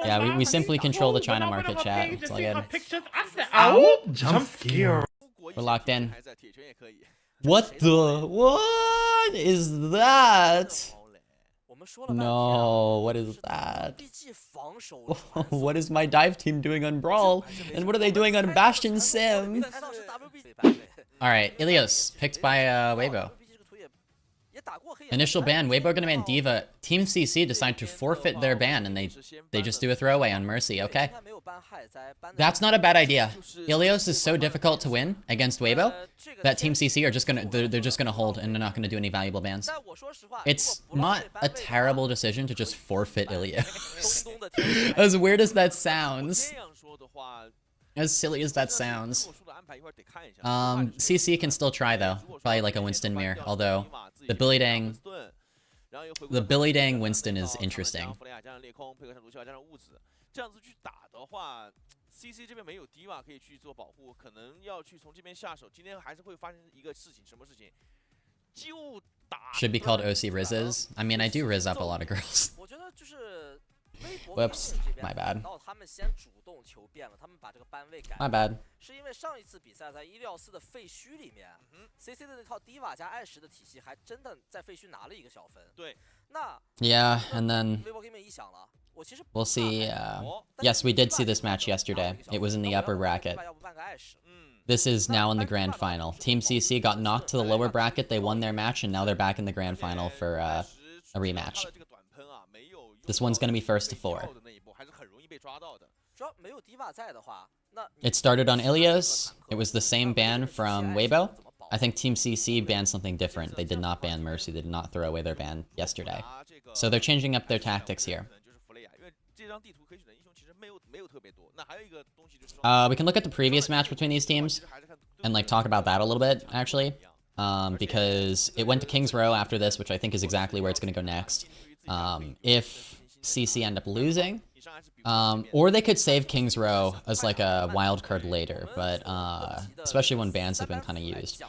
Yeah, we simply control the China market, chat. It's all good. Ow! Jump scare. We're locked in. What is that? No, what is that? What is my dive team doing on Brawl? And what are they doing on Bastion Sim? Alright, Ilios, picked by Weibo. Initial ban, Weibo gonna ban D.Va. Team CC decide to forfeit their ban and they just do a throwaway on Mercy, okay? That's not a bad idea. Ilios is so difficult to win against Weibo that Team CC are just gonna they're just gonna hold and they're not gonna do any valuable bans. It's not a terrible decision to just forfeit Ilios. As weird as that sounds. As silly as that sounds. CC can still try though. Probably like a Winston mirror, although the Billy Dang Winston is interesting. Should be called OC Rizzes. I mean, I do Rizz up a lot of girls. Whoops, my bad. My bad. Yeah, and then we'll see. Yes, we did see this match yesterday. It was in the upper bracket. This is now in the grand final. Team CC got knocked to the lower bracket. They won their match, and now they're back in the grand final for a rematch. This one's gonna be first to 4. It started on Ilios. It was the same ban from Weibo. I think Team CC banned something different. They did not ban Mercy. They did not throw away their ban yesterday. So they're changing up their tactics here. We can look at the previous match between these teams and like talk about that a little bit, actually. Because it went to King's Row after this, which I think is exactly where it's going to go next. If CC end up losing, or they could save King's Row as like a wild card later, but especially when bans have been kind of used.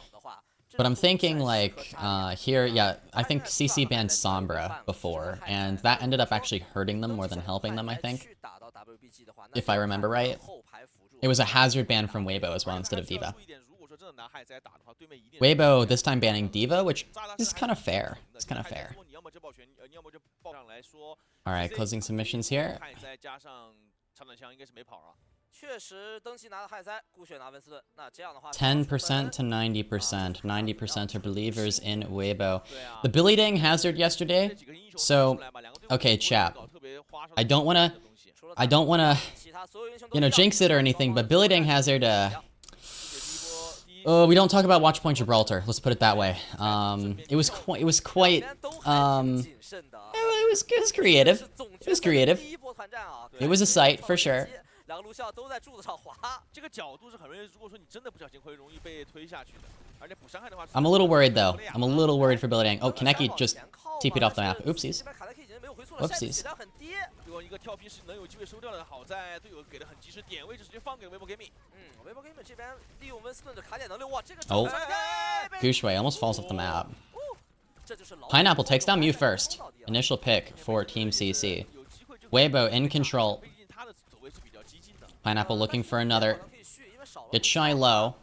But I'm thinking like here, yeah, I think CC banned Sombra before, and that ended up actually hurting them more than helping them, I think. If I remember right. It was a hazard ban from Weibo as well instead of D.Va. Weibo this time banning D.Va, which is kind of fair. It's kind of fair. Alright, closing submissions here. 10% to 90%. 90% are believers in Weibo. The Billy Dang hazard yesterday. So, okay, chat. I don't wanna, you know, jinx it or anything, but Billy Dang hazard, we don't talk about Watch Point Gibraltar. Let's put it that way. It was quite, it was creative. It was creative. It was a sight for sure. I'm a little worried though. I'm a little worried for Billy Dang. Oh, Kaneki just TP'd off the map. Oopsies. Whoopsies. Oh. Gushwei almost falls off the map. Pineapple takes down Mew first. Initial pick for Team CC. Weibo in control. Pineapple looking for another. Gets shy low.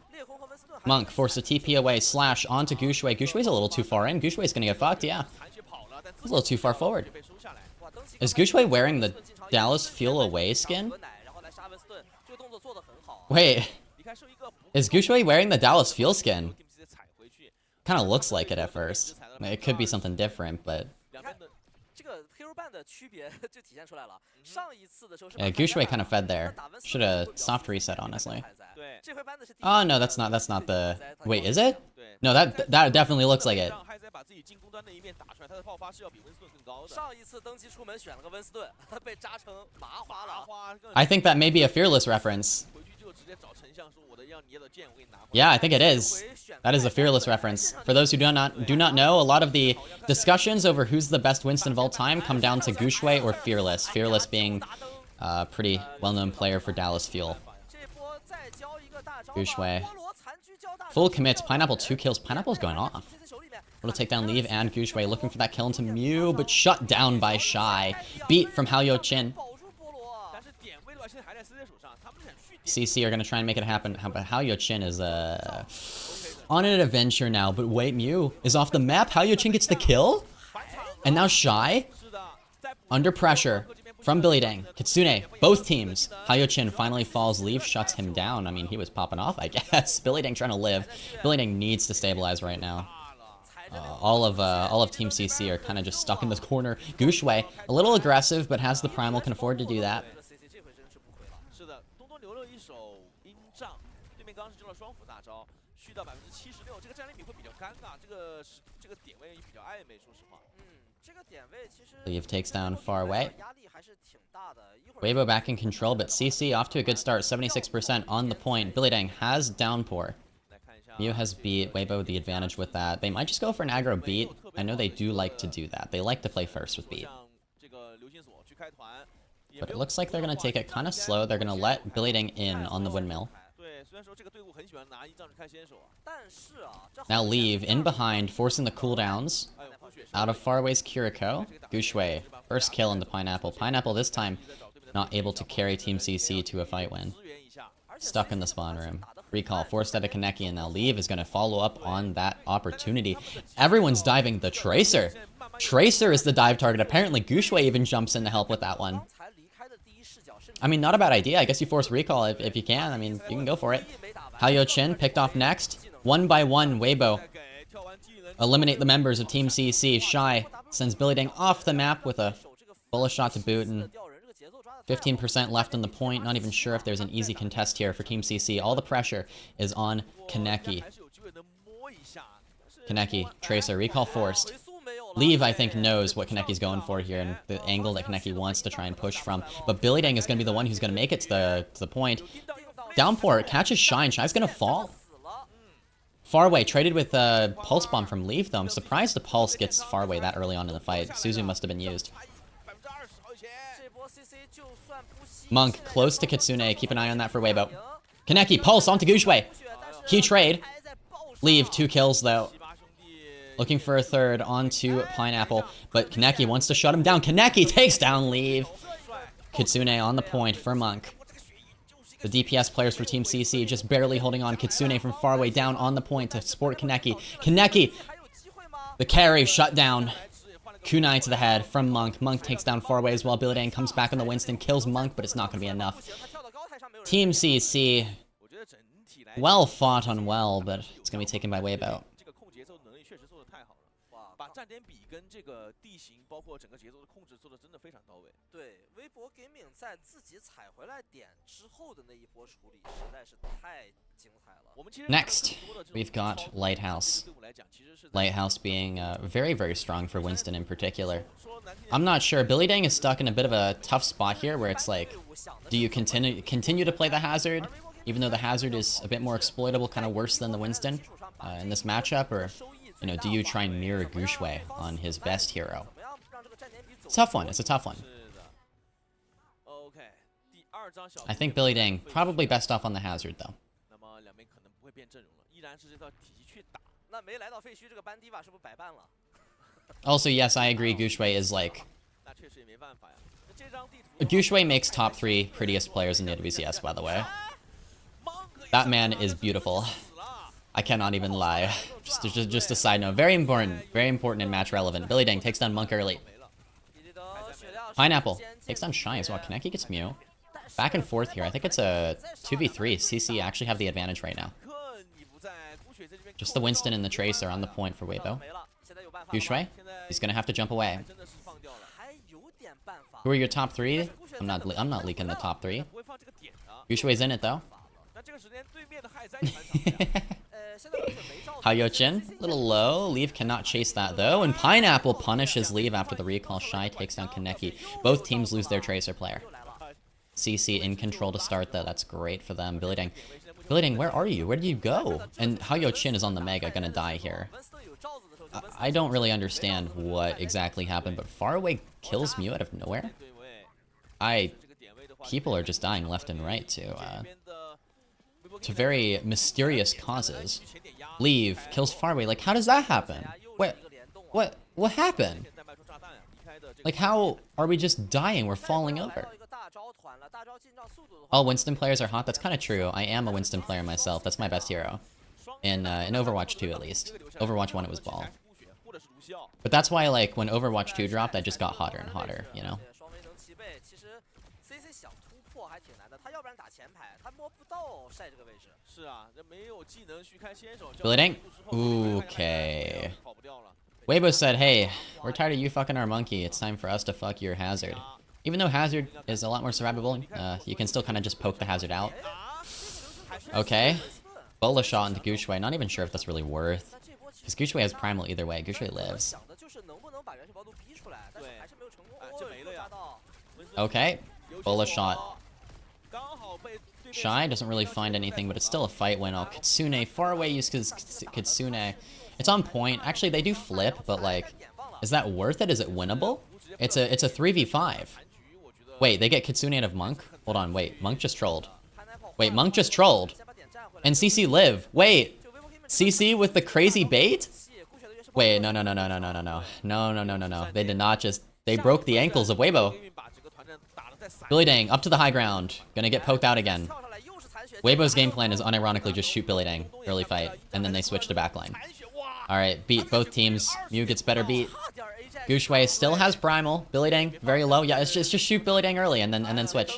Monk forced a TP away. Slash onto Gushwei. Gushwei's a little too far in. Gushwei's gonna get fucked, yeah. He's a little too far forward. Is Gushwei wearing the Dallas Fuel Away skin? Wait. Is Gushwei wearing the Dallas Fuel skin? Kind of looks like it at first. It could be something different, but... Yeah, Gushwei kind of fed there. Should have soft reset, honestly. Oh, no, that's not the... Wait, is it? No, that definitely looks like it. I think that may be a Fearless reference. Yeah, I think it is. That is a Fearless reference. For those who do not know, a lot of the discussions over who's the best Winston of all time come down to Gushwei or Fearless. Fearless being a pretty well-known player for Dallas Fuel. Gushwei. Full commits. Pineapple 2 kills. Pineapple's going off. Little takedown leave and Gushwei looking for that kill into Mew, but shut down by Shy. Beat from Hao Yo Chin. CC are going to try and make it happen, but Hao Yo-Chin is on an adventure now. But wait, Mew is off the map. Hao Yo-Chin gets the kill? And now Shy, under pressure from Billy Dang, Kitsune, both teams. Hao Yo-Chin finally falls, Leave shuts him down. I mean, he was popping off, I guess. Billy Dang trying to live. Billy Dang needs to stabilize right now. All of Team CC are kind of just stuck in this corner. Guxue, a little aggressive, but has the primal, can afford to do that. Leave takes down far away. Weibo back in control, but CC off to a good start, 76% on the point. Billy Dang has downpour. Mew has beat Weibo the advantage with that. They might just go for an aggro beat. I know they do like to do that. They like to play first with beat. But it looks like they're going to take it kind of slow. They're going to let Billy Dang in on the windmill. Now Leave in behind, forcing the cooldowns. Out of Faraway's Kiriko. Guxue, first kill in the Pineapple. Pineapple this time not able to carry Team CC to a fight win. Stuck in the spawn room. Recall forced out of Kaneki, and now Leave is going to follow up on that opportunity. Everyone's diving the Tracer. Tracer is the dive target. Apparently Guxue even jumps in to help with that one. I mean, not a bad idea. I guess you force recall if you can. I mean, you can go for it. Hao Yo-Chin picked off next. One by one, Weibo eliminate the members of Team CC. Shy sends Billy Dang off the map with a bullet shot to boot, and 15% left on the point. Not even sure if there's an easy contest here for Team CC. All the pressure is on Kaneki. Kaneki, Tracer, recall forced. Leave, I think, knows what Kaneki's going for here and the angle that Kaneki wants to try and push from. But Billy Dang is going to be the one who's going to make it to the point. Downpour catches Shine. Shy's going to fall. Far away, traded with Pulse Bomb from Leave, though. I'm surprised the Pulse gets far away that early on in the fight. Suzu must have been used. Monk, close to Kitsune. Keep an eye on that for Weibo. Kaneki, Pulse onto Guxue. Key trade. Leave, 2 kills, though. Looking for a third onto Pineapple, but Kaneki wants to shut him down. Kaneki takes down Leave. Kitsune on the point for Monk. The DPS players for Team CC just barely holding on. Kitsune from far away down on the point to support Kaneki. Kaneki, the carry shut down. Kunai to the head from Monk. Monk takes down far away as well. Billy Dang comes back on the Winston, kills Monk, but it's not going to be enough. Team CC, well fought on well, but it's going to be taken by Weibo. Next, we've got Lighthouse. Lighthouse being very, very strong for Winston in particular. I'm not sure. Billy Dang is stuck in a bit of a tough spot here where it's like, do you continue to play the Hazard, even though the Hazard is a bit more exploitable, kind of worse than the Winston in this matchup, or you know, do you try and mirror Guxue on his best hero? It's a tough one. It's a tough one. I think Billy Dang probably best off on the Hazard, though. Also, yes, I agree. Guxue is like... Guxue makes top 3 prettiest players in the OWCS, by the way. That man is beautiful. I cannot even lie. Just a side note. Very important and match relevant. Billy Dang takes down Monk early. Pineapple takes down Shy as well. Kaneki gets Mew. Back and forth here. I think it's a 2v3. CC actually have the advantage right now. Just the Winston and the Tracer on the point for Weibo. Guxue, he's gonna have to jump away. Who are your top 3? I'm not leaking the top 3. Gushue's in it though. Hao Yo-Chin, a little low. Leave cannot chase that though, and Pineapple punishes Leave after the recall. Shy takes down Kaneki. Both teams lose their Tracer player. CC in control to start though. That's great for them. Billy Dang, where are you? Where did you go? And Hao Yo-Chin is on the Mega, gonna die here. I don't really understand what exactly happened, but far away kills Mew out of nowhere. People are just dying left and right to very mysterious causes. Leave kills far away. Like, how does that happen? What happened? Like, how are we just dying? We're falling over. All Winston players are hot. That's kind of true. I am a Winston player myself. That's my best hero. In Overwatch 2 at least. Overwatch 1 it was Ball. But that's why like when Overwatch 2 dropped, I just got hotter and hotter, you know? Billy Dang? Okay. Weibo said, hey, we're tired of you fucking our monkey. It's time for us to fuck your Hazard. Even though Hazard is a lot more survivable, you can still kind of just poke the Hazard out. Okay. Bola shot into Gushue. Not even sure if that's really worth. Because Gushue has Primal either way. Gushue lives. Okay. Bola shot. Shy doesn't really find anything, but it's still a fight when Kitsune, far away use Kitsune. It's on point. Actually, they do flip, but like, is that worth it? Is it winnable? It's a 3v5. Wait, they get Kitsune out of Monk? Hold on, wait. Monk just trolled. Wait, Monk just trolled. And CC live. Wait. CC with the crazy bait? Wait, no. No. They did not just... They broke the ankles of Weibo. Billy Dang, up to the high ground. Gonna get poked out again. Weibo's game plan is unironically just shoot Billy Dang early fight, and then they switch to backline. Alright, beat both teams. Mew gets better beat. Gushue still has Primal. Billy Dang, very low. Yeah, it's just shoot Billy Dang early and then switch.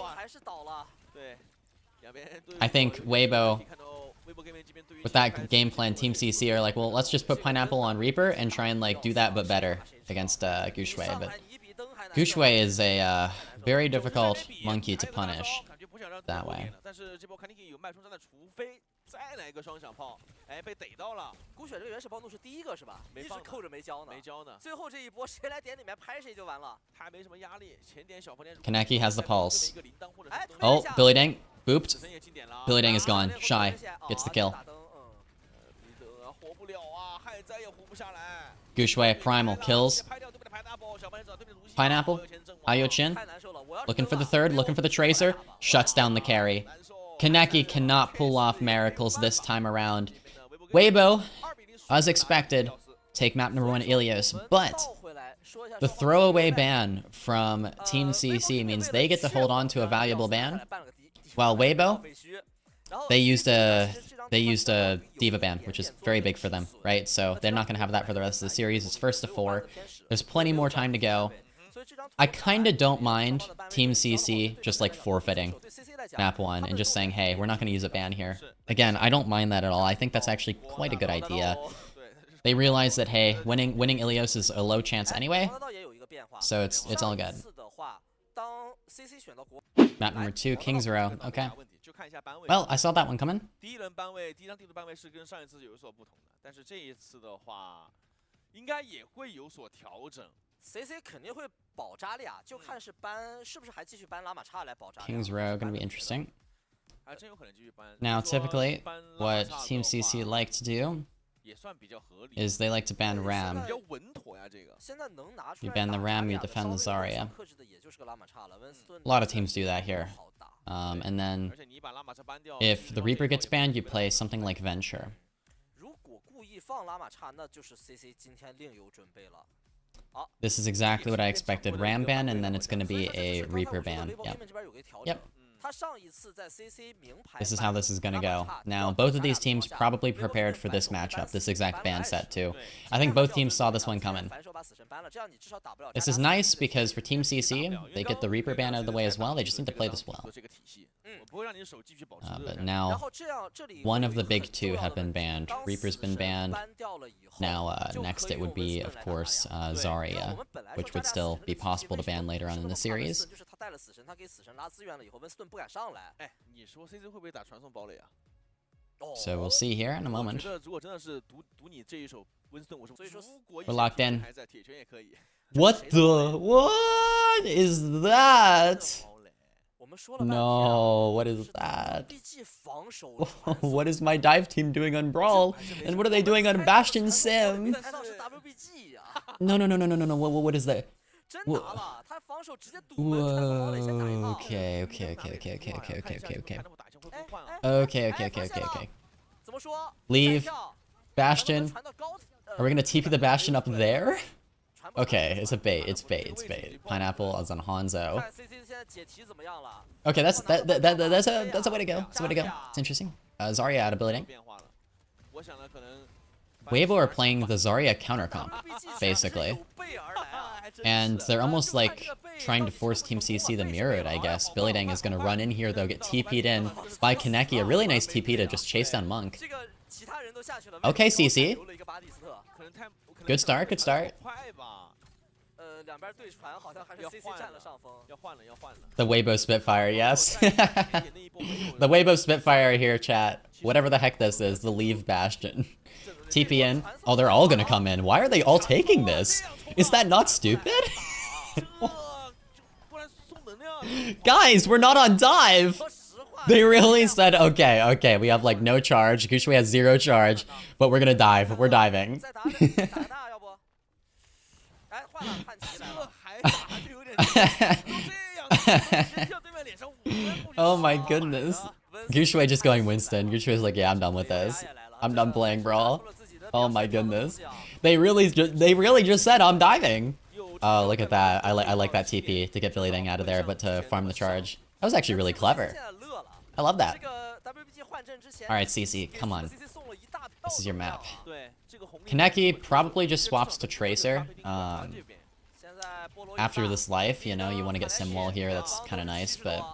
I think Weibo, with that game plan, Team CC are like, well, let's just put Pineapple on Reaper and try and like do that but better against Gushue. But Gushue is a very difficult monkey to punish that way. Kaneki has the pulse. Oh, Billy Dang. Booped. Billy Dang is gone. Shy gets the kill. Gushue, Primal, kills. Pineapple, Ayochin, looking for the third, looking for the Tracer, shuts down the carry. Kaneki cannot pull off miracles this time around. Weibo, as expected, take map number 1 Ilios, but the throwaway ban from Team CC means they get to hold on to a valuable ban, while Weibo, they used a Diva ban, which is very big for them, right? So they're not going to have that for the rest of the series. It's first to 4. There's plenty more time to go. I kind of don't mind Team CC just like forfeiting map 1 and just saying, hey, we're not going to use a ban here. Again, I don't mind that at all. I think that's actually quite a good idea. They realize that, hey, winning Ilios is a low chance anyway, so it's all good. Map number 2, King's Row. Okay. Well, I saw that one coming. King's Row gonna be interesting. Now, typically, what Team CC like to do is they like to ban Ram. You ban the Ram, you defend the Zarya. A lot of teams do that here. And then, if the Reaper gets banned, you play something like Venture. This is exactly what I expected. Ram ban, and then it's going to be a Reaper ban. Yep. This is how this is going to go. Now, both of these teams probably prepared for this matchup, this exact ban set too. I think both teams saw this one coming. This is nice because for Team CC, they get the Reaper ban out of the way as well. They just need to play this well. But now, one of the big two have been banned. Reaper's been banned. Now, next it would be, of course, Zarya, which would still be possible to ban later on in the series. So we'll see here in a moment. We're locked in. What is that? No, what is that? What is my dive team doing on Brawl? And what are they doing on Bastion Sim? No, what is that? Whoa. Okay. Leave. Bastion. Are we gonna TP the Bastion up there? Okay, it's a bait. It's bait. It's bait. Pineapple is on Hanzo. Okay, that's a way to go. That's a way to go. It's interesting. Zarya out of building. Weibo are playing the Zarya counter comp, basically. And they're almost like trying to force Team CC to mirror it, I guess. Billy Dang is going to run in here, though, get TP'd in by Kaneki. A really nice TP to just chase down Monk. Okay, CC. Good start, good start. The Weibo Spitfire, yes. The Weibo Spitfire here, chat. Whatever the heck this is, the Leave Bastion. TP in. Oh, they're all gonna come in. Why are they all taking this? Is that not stupid? Guys, we're not on dive! They really said, okay, we have like no charge. Gushue has 0 charge, but we're gonna dive. We're diving. Oh my goodness. Gushue just going Winston. Gushue's like, yeah, I'm done with this. I'm done playing Brawl. Oh my goodness. They really just said, I'm diving. Oh, look at that. I like that TP to get Billy Dang out of there, but to farm the charge. That was actually really clever. I love that. Alright, CC, come on. This is your map. Kaneki probably just swaps to Tracer. After this life, you know, you want to get Simwall here. That's kind of nice, but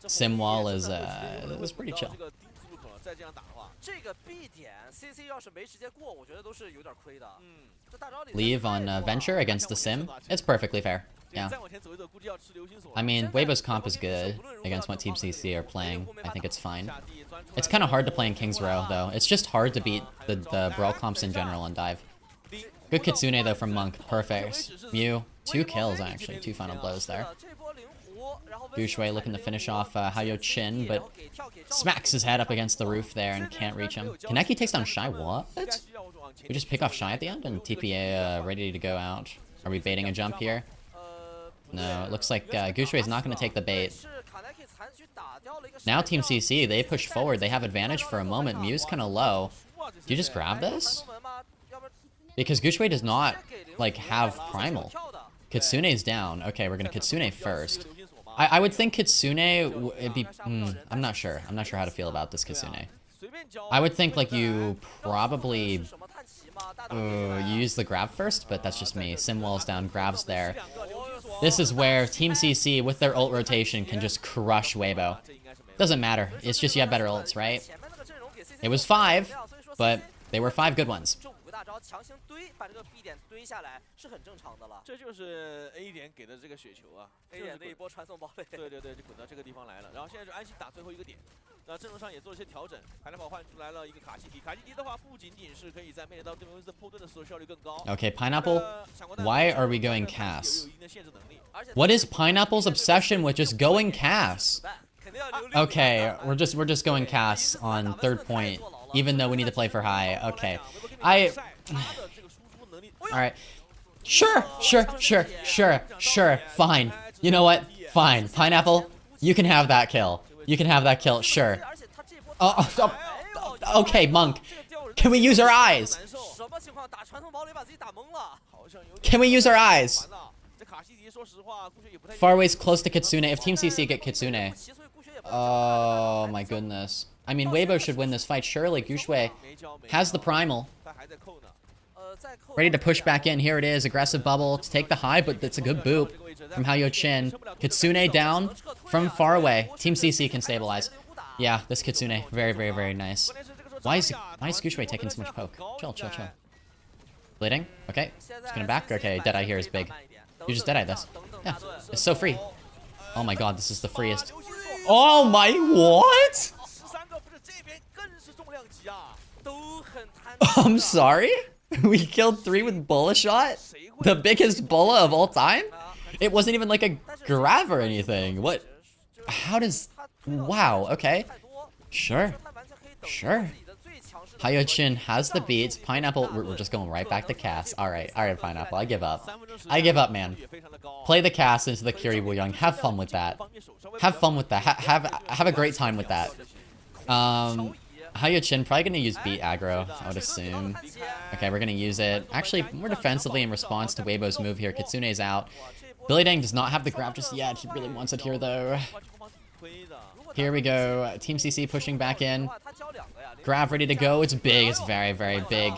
Simwall is pretty chill. Leave on Venture against the Sim. It's perfectly fair. Yeah. I mean, Weibo's comp is good against what Team CC are playing. I think it's fine. It's kind of hard to play in King's Row, though. It's just hard to beat the Brawl comps in general on dive. Good Kitsune, though, from Monk. Perfect. Mew, 2 kills, actually. 2 final blows there. Gushue looking to finish off Hayo Chin, but smacks his head up against the roof there and can't reach him. Kaneki takes down Shy. What? We just pick off Shy at the end and TPA ready to go out. Are we baiting a jump here? No, it looks like Gushue is not going to take the bait. Now Team CC, they push forward. They have advantage for a moment. Mew's kind of low. Do you just grab this? Because Gushue does not, like, have Primal. Kitsune's down. Okay, we're going to Kitsune first. I would think Kitsune, it'd be... I'm not sure. I'm not sure how to feel about this Kitsune. I would think, like, you probably... use the grab first, but that's just me. Simwall's down, grabs there. This is where Team CC, with their ult rotation, can just crush Weibo. Doesn't matter. It's just you have better ults, right? It was 5, but they were 5 good ones. 强行堆，把这个 B 点堆下来是很正常的了。这就是 A 点给的这个雪球啊 ，A 点那一波传送堡垒。对对对，就滚到这个地方来了。然后现在就安心打最后一个点。那阵容上也做了些调整，海南堡换出来了一个卡西迪。卡西迪的话，不仅仅是可以在面对到对面后盾的时候效率更高。Okay, Pineapple, why are we going Cass? What is Pineapple's obsession with just going Cass? Okay, we're just going Cass on 3rd point, even though we need to play for high. Okay, Alright. Sure, fine. You know what? Fine. Pineapple, you can have that kill. You can have that kill, sure. Okay, Monk. Can we use our eyes? Can we use our eyes? Farway's close to Kitsune. If Team CC get Kitsune. Oh my goodness. I mean, Weibo should win this fight. Surely Gushue has the Primal. Ready to push back in. Here it is. Aggressive bubble to take the high, but it's a good boop from Hayo Chin. Kitsune down from far away. Team CC can stabilize. Yeah, this Kitsune. Very, very, very nice. Why is Gushue taking so much poke? Chill. Bleeding? Okay. It's gonna back. Okay, Deadeye here is big. You just Deadeye this. Yeah. It's so free. Oh my god, this is the freest. Oh my, what? I'm sorry? We killed 3 with Bulla Shot? The biggest Bulla of all time? It wasn't even like a grab or anything. What? How does... Wow, okay. Sure. Hayochin has the beats. Pineapple, we're just going right back to Cass. Alright, Pineapple, I give up. I give up, man. Play the Cass into the Kiriko Young. Have fun with that. Have fun with that. Have a great time with that. Hayochin probably gonna use beat aggro, I would assume. Okay, we're gonna use it. Actually, more defensively in response to Weibo's move here. Kitsune's out. Billy Dang does not have the grab just yet. He really wants it here, though. Here we go. Team CC pushing back in. Grab ready to go. It's big. It's very, very big.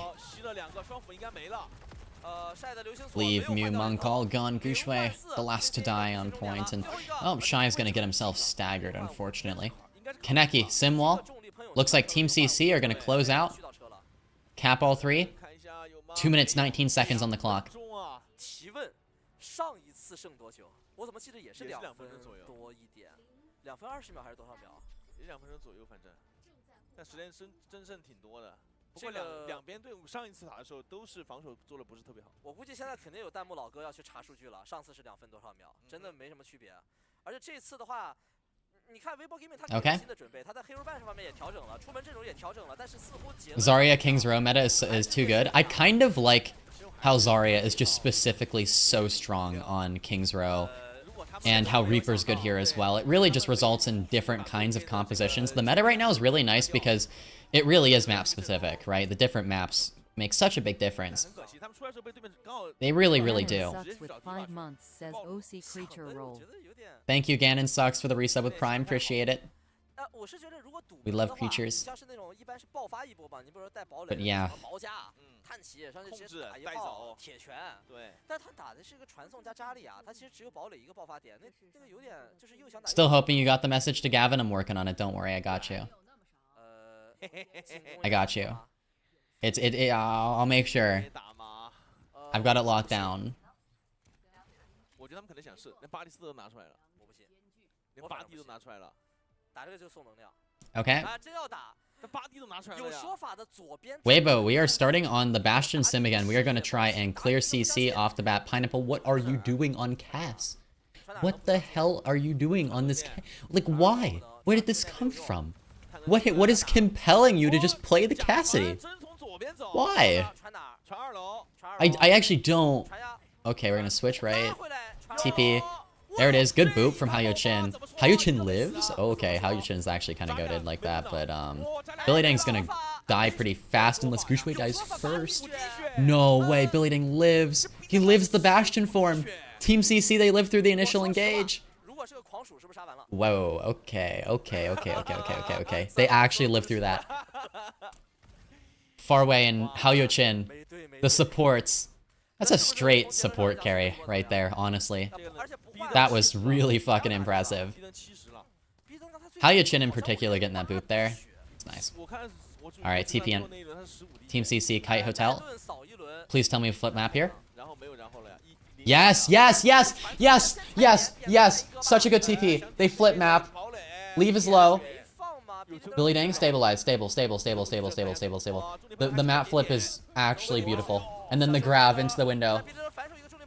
Leave Mew, Munkall, Gun, Gushwei, the last to die on point. And, oh, Shy's gonna get himself staggered, unfortunately. Kaneki, Simwall. Looks like Team CC are gonna close out. Cap all three. 2 minutes, 19 seconds on the clock. 不过两边队伍上一次打的时候都是防守做的不是特别好。我估计现在肯定有弹幕老哥要去查数据了，上次是2分多少秒，真的没什么区别。而且这次的话，你看微博 gaming 他有新的准备，他在黑肉半上面也调整了，出门阵容也调整了，但是似乎Zarya King's Row meta is too good. I kind of like how Zarya is just specifically so strong on King's Row. And how Reaper's good here as well. It really just results in different kinds of compositions. The meta right now is really nice because it really is map specific, right? The different maps make such a big difference. They really, really do. Thank you, Ganon Sucks, for the resub with Prime. Appreciate it. We love creatures. But yeah. Still hoping you got the message to Gavin. I'm working on it. Don't worry, I got you. I got you. I'll make sure. I've got it locked down. Okay. Weibo, we are starting on the Bastion sim again. We are going to try and clear CC off the bat. Pineapple, what are you doing on Cass? What the hell are you doing on this? Like, why? Where did this come from? What is compelling you to just play the Cassidy? Why? I actually don't. Okay, we're going to switch right. TP. There it is. Good boop from Hayochin. Hayochin lives? Oh, okay. Hayochin's actually kind of goated like that, but Billy Dang's gonna die pretty fast unless Gushwei dies first. No way. Billy Dang lives. He lives the Bastion form. Team CC, they live through the initial engage. Whoa. Okay. They actually live through that. Farway and Hayochin, the supports. That's a straight support carry right there, honestly. That was really fucking impressive. Hayochin in particular getting that boot there. It's nice. Alright, TPN. Team CC, Kite Hotel. Please tell me a flip map here. Yes! Such a good TP. They flip map. Leave is low. Billy Dang, stabilize. Stable. The map flip is actually beautiful. And then the grab into the window.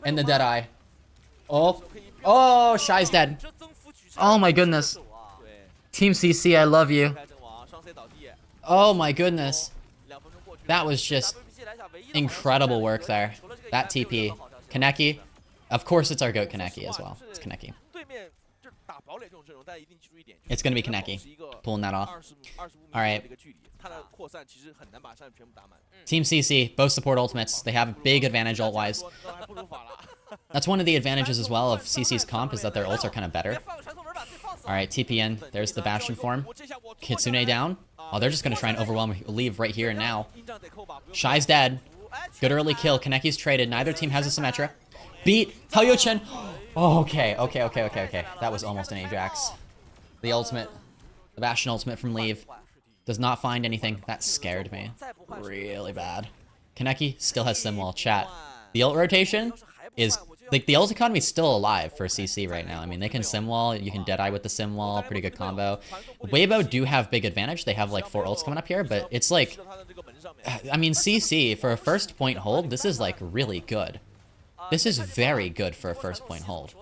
And the Deadeye. Oh, Shy's dead. Oh my goodness. Team CC, I love you. Oh my goodness. That was just incredible work there. That TP. Kaneki. Of course it's our GOAT Kaneki as well. It's Kaneki. It's gonna be Kaneki. Pulling that off. Alright. Team CC, both support ultimates. They have a big advantage ult-wise. That's one of the advantages as well of CC's comp is that their ults are kind of better. Alright, TPN. There's the Bastion form. Kitsune down. Oh, they're just going to try and overwhelm Leave right here and now. Shy's dead. Good early kill. Kaneki's traded. Neither team has a Symmetra. Beat Hayochin. Oh, okay. That was almost an Ajax. The ultimate. The Bastion ultimate from Leave. Does not find anything. That scared me. Really bad. Kaneki still has Simwall. Chat. The ult rotation is... Like, the ult economy is still alive for CC right now. I mean, they can Simwall. You can Deadeye with the Simwall. Pretty good combo. Weibo do have big advantage. They have, like, 4 ults coming up here. But it's, like... I mean, CC, for a first point hold, this is, like, really good. This is very good for a first point hold.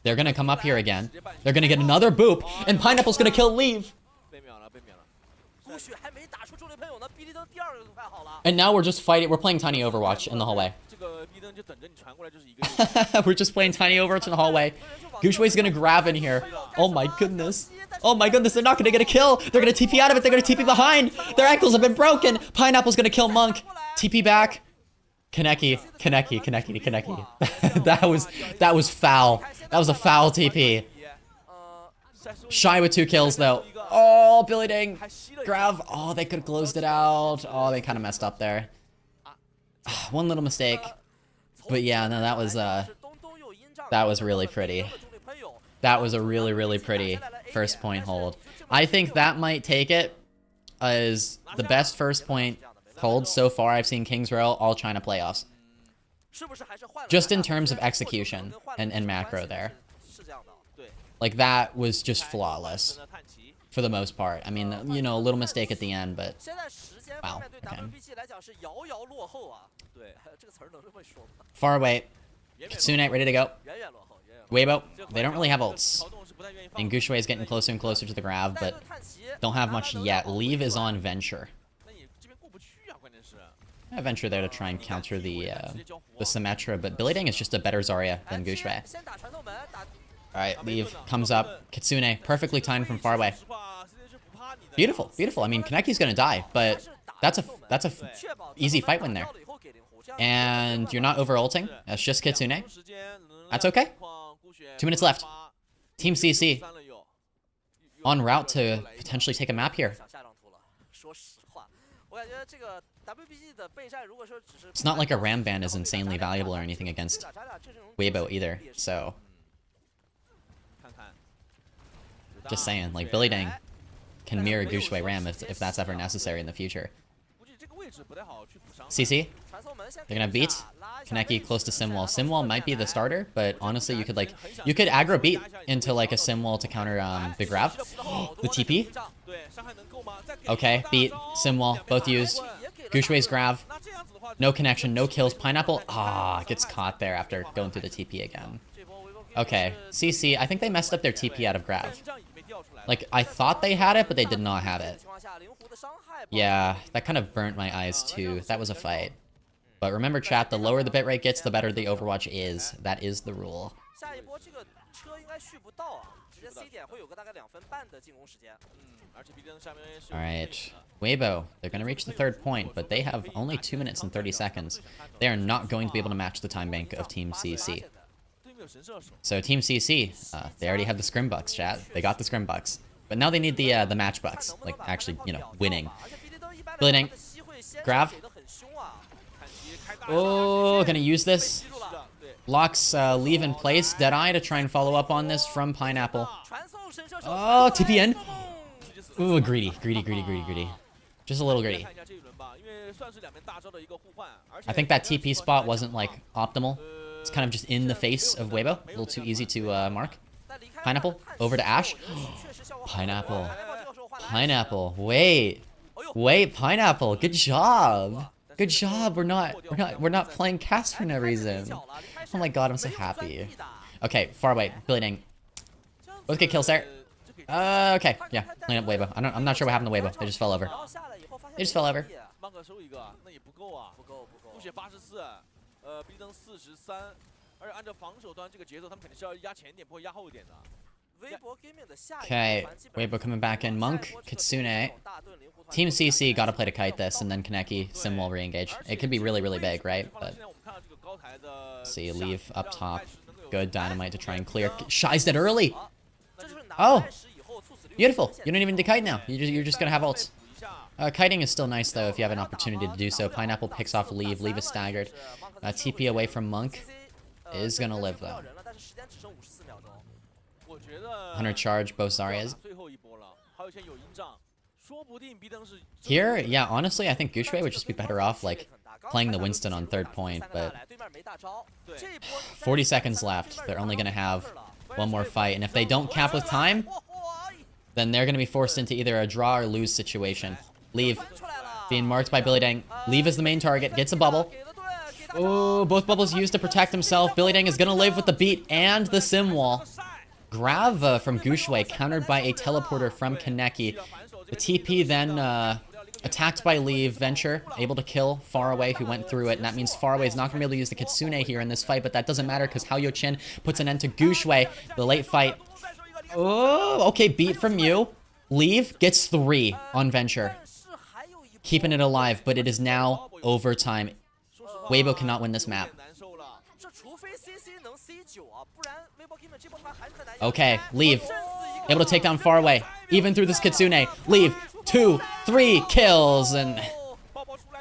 They're gonna come up here again. They're gonna get another boop. And Pineapple's gonna kill Leave. And now we're just fighting. We're playing Tiny Overwatch in the hallway. We're just playing Tiny Overwatch in the hallway. Gushway's gonna grab in here. Oh my goodness. Oh my goodness, they're not gonna get a kill. They're gonna TP out of it. They're gonna TP behind. Their ankles have been broken. Pineapple's gonna kill Monk. TP back. Kaneki. that was foul. That was a foul TP. Shy with 2 kills though. Oh, Billy Dang. Grav. Oh, they could have closed it out. Oh, they kind of messed up there. One little mistake. But yeah, no, that was really pretty. That was a really, really pretty first point hold. I think that might take it as the best first point hold so far I've seen Kings Row all China playoffs. Just in terms of execution and macro there. Like, that was just flawless for the most part. I mean, you know, a little mistake at the end, but wow. Okay. Far away. Kitsune ready to go. Weibo, they don't really have ults. And Gushue is getting closer and closer to the Grav, but don't have much yet. Leave is on Venture. I have Venture there to try and counter the Symmetra, but Billy Dang is just a better Zarya than Gushue. Alright, Leave comes up. Kitsune, perfectly timed from far away. Beautiful, beautiful. I mean, Kaneki's gonna die, but that's a easy fight win there. And you're not over ulting. That's just Kitsune. That's okay. 2 minutes left. Team CC en route to potentially take a map here. It's not like a Ram ban is insanely valuable or anything against Weibo either, so just saying, like, Billy Dang can mirror Gushue Ram if that's ever necessary in the future. CC, they're gonna beat Kaneki close to Simwall. Simwall might be the starter, but honestly, you could aggro beat into like a Simwall to counter the Grav. The TP. Okay, beat Simwall, both used. Gushue's Grav. No connection, no kills. Pineapple, gets caught there after going through the TP again. Okay, CC, I think they messed up their TP out of Grav. Like, I thought they had it, but they did not have it. Yeah, that kind of burnt my eyes too. That was a fight. But remember, chat, the lower the bitrate gets, the better the Overwatch is. That is the rule. Alright. Weibo, they're going to reach the 3rd point, but they have only 2 minutes and 30 seconds. They are not going to be able to match the time bank of Team CC. So Team CC, they already have the scrim bucks, chat. They got the scrim bucks. But now they need the match bucks. Like, actually, you know, winning. Billy Dang. Grav. Oh, gonna use this. Locks Leave in place. Deadeye to try and follow up on this from Pineapple. Oh, TPN. Ooh, greedy. Just a little greedy. I think that TP spot wasn't, like, optimal. It's kind of just in the face of Weibo. A little too easy to mark. Pineapple, over to Ash. Pineapple. Wait, Pineapple. Good job. We're not playing cast for no reason. Oh my god, I'm so happy. Okay, far away. Billy Dang. Both get kills there. Okay, yeah. Clean up Weibo. I'm not sure what happened to Weibo. They just fell over. Okay, Weibo coming back in. Monk, Kitsune. Team CC gotta play to kite this, and then Kaneki, Simwall re-engage. It could be really, really big, right? But see, Leave up top. Good dynamite to try and clear. Shy's dead early! Oh! Beautiful! You don't even need to kite now. You're just gonna have ults. Kiting is still nice, though, if you have an opportunity to do so. Pineapple picks off Leave. Leave is staggered. TP away from Monk. Is gonna live, though. 100 charge, both Zaryas. Here, yeah, honestly, I think Gushue would just be better off, like, playing the Winston on 3rd point, but 40 seconds left. They're only gonna have one more fight, and if they don't cap with time, then they're gonna be forced into either a draw or lose situation. Leave. Being marked by Billy Dang. Leave is the main target. Gets a bubble. Oh, both bubbles used to protect himself. Billy Dang is gonna live with the beat and the sim wall. Grav from Gushue, countered by a teleporter from Kaneki. The TP then Attacked by Leave, Venture, able to kill Far Away, who went through it, and that means Far Away is not going to be able to use the Kitsune here in this fight, but that doesn't matter because Hao Chin puts an end to Guxue. The late fight. Oh, okay, beat from you. Leave gets 3 on Venture. Keeping it alive, but it is now overtime. Weibo cannot win this map. Okay, Leave. Able to take down Far Away. Even through this Kitsune. Leave. 2, 3 kills. And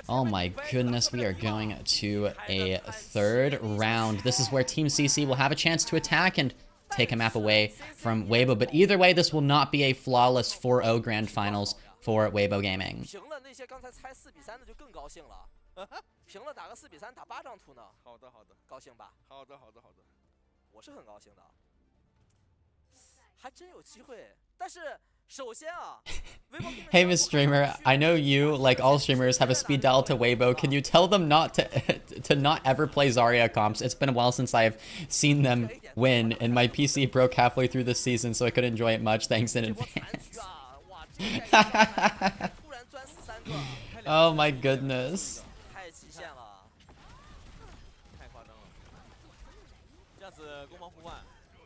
oh my goodness, we are going to a third round. This is where Team CC will have a chance to attack and take a map away from Weibo. But either way, this will not be a flawless 4-0 grand finals for Weibo Gaming. 平了打个4比3打8张图呢。好的，好的，高兴吧？好的，好的，好的，我是很高兴的，还真有机会。但是首先啊 ，Hey Miss Streamer, I know you, like all streamers, have a speed dial to Weibo. Can you tell them not to not ever play Zarya comps? It's been a while since I've seen them win, and my PC broke halfway through this season, so I couldn't enjoy it much. Thanks in advance. Oh my goodness.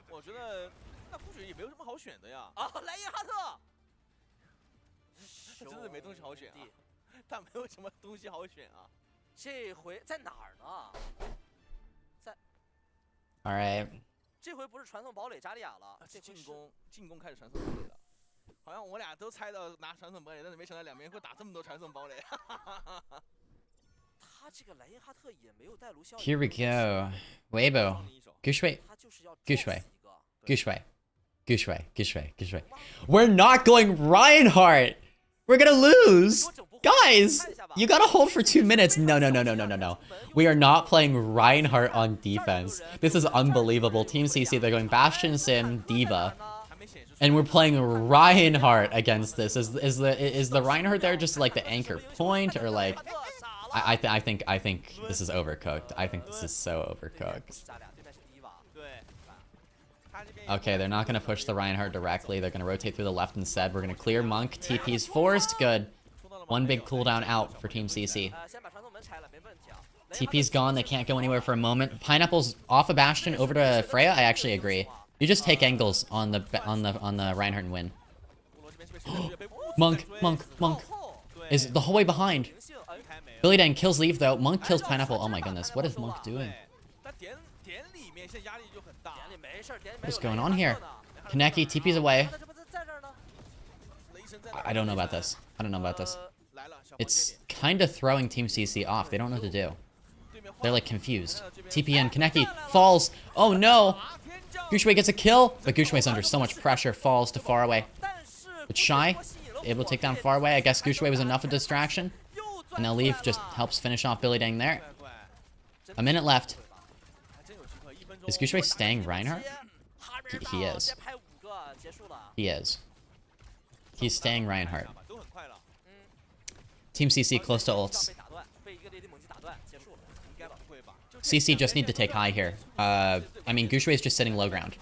我觉得那风雪也没有什么好选的呀。啊，莱因哈特，真是没东西好选啊，他没有什么东西好选啊。这回在哪儿呢？在。All right。这回不是传送堡垒扎利亚了，进攻开始传送堡垒了。好像我俩都猜到拿传送堡垒，但是没想到两边会打这么多传送堡垒。他这个莱因哈特也没有带卢肖。Here we go. Weibo. Guxue. Guxue. Guxue. Guxue. Guxue. Guxue. We're not going Reinhardt! We're gonna lose! Guys! You gotta hold for 2 minutes. No, no, no, no, no, no, no. We are not playing Reinhardt on defense. This is unbelievable. Team CC, they're going Bastion, Sim, Diva. And we're playing Reinhardt against this. Is the Reinhardt there just like the anchor point? Or like... I think this is overcooked. I think this is so overcooked. Okay, they're not going to push the Reinhardt directly. They're going to rotate through the left instead. We're going to clear Monk. TP's forced. Good. One big cooldown out for Team CC. TP's gone. They can't go anywhere for a moment. Pineapple's off a Bastion over to Freya. I actually agree. You just take angles on the Reinhardt and win. Monk is the whole way behind. Billy Dang kills Leave though. Monk kills Pineapple. Oh my goodness. What is Monk doing? What is going on here? Kaneki, TP's away. I don't know about this. I don't know about this. It's kind of throwing Team CC off. They don't know what to do. They're like confused. TP and Kaneki falls. Oh no! Guxue gets a kill, but Guxue's under so much pressure. Falls to Far Away. But Shy, able to take down Far Away. I guess Guxue was enough of a distraction. And now Leaf just helps finish off Billy Dang there. A minute left. Is Guxue staying Reinhardt? He is. He is. He's staying Reinhardt. Team CC close to ults. CC just need to take high here. I mean, Guxue is just sitting low ground.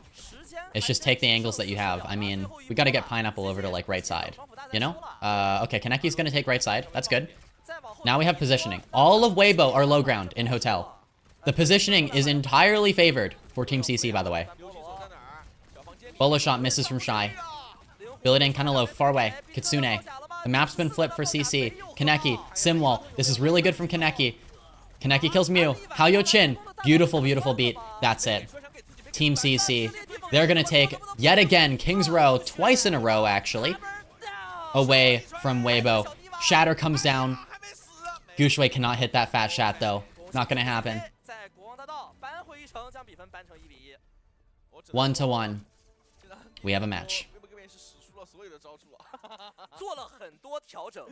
It's just take the angles that you have. I mean, we gotta get Pineapple over to, like, right side. You know? Okay, Kaneki's gonna take right side. That's good. Now we have positioning. All of Weibo are low ground in Hotel. The positioning is entirely favored for Team CC, by the way. Bolo shot misses from Shy. Billy Dang kind of low, Far Away. Kitsune. The map's been flipped for CC. Kaneki, Simwall. This is really good from Kaneki. Kaneki kills Mew. Hao Chin. Beautiful, beautiful beat. That's it. Team CC. They're going to take, yet again, King's Row, twice in a row, actually, away from Weibo. Shatter comes down. Guxue cannot hit that fat shot, though. Not going to happen. 1-1. We have a match. 做了很多调整，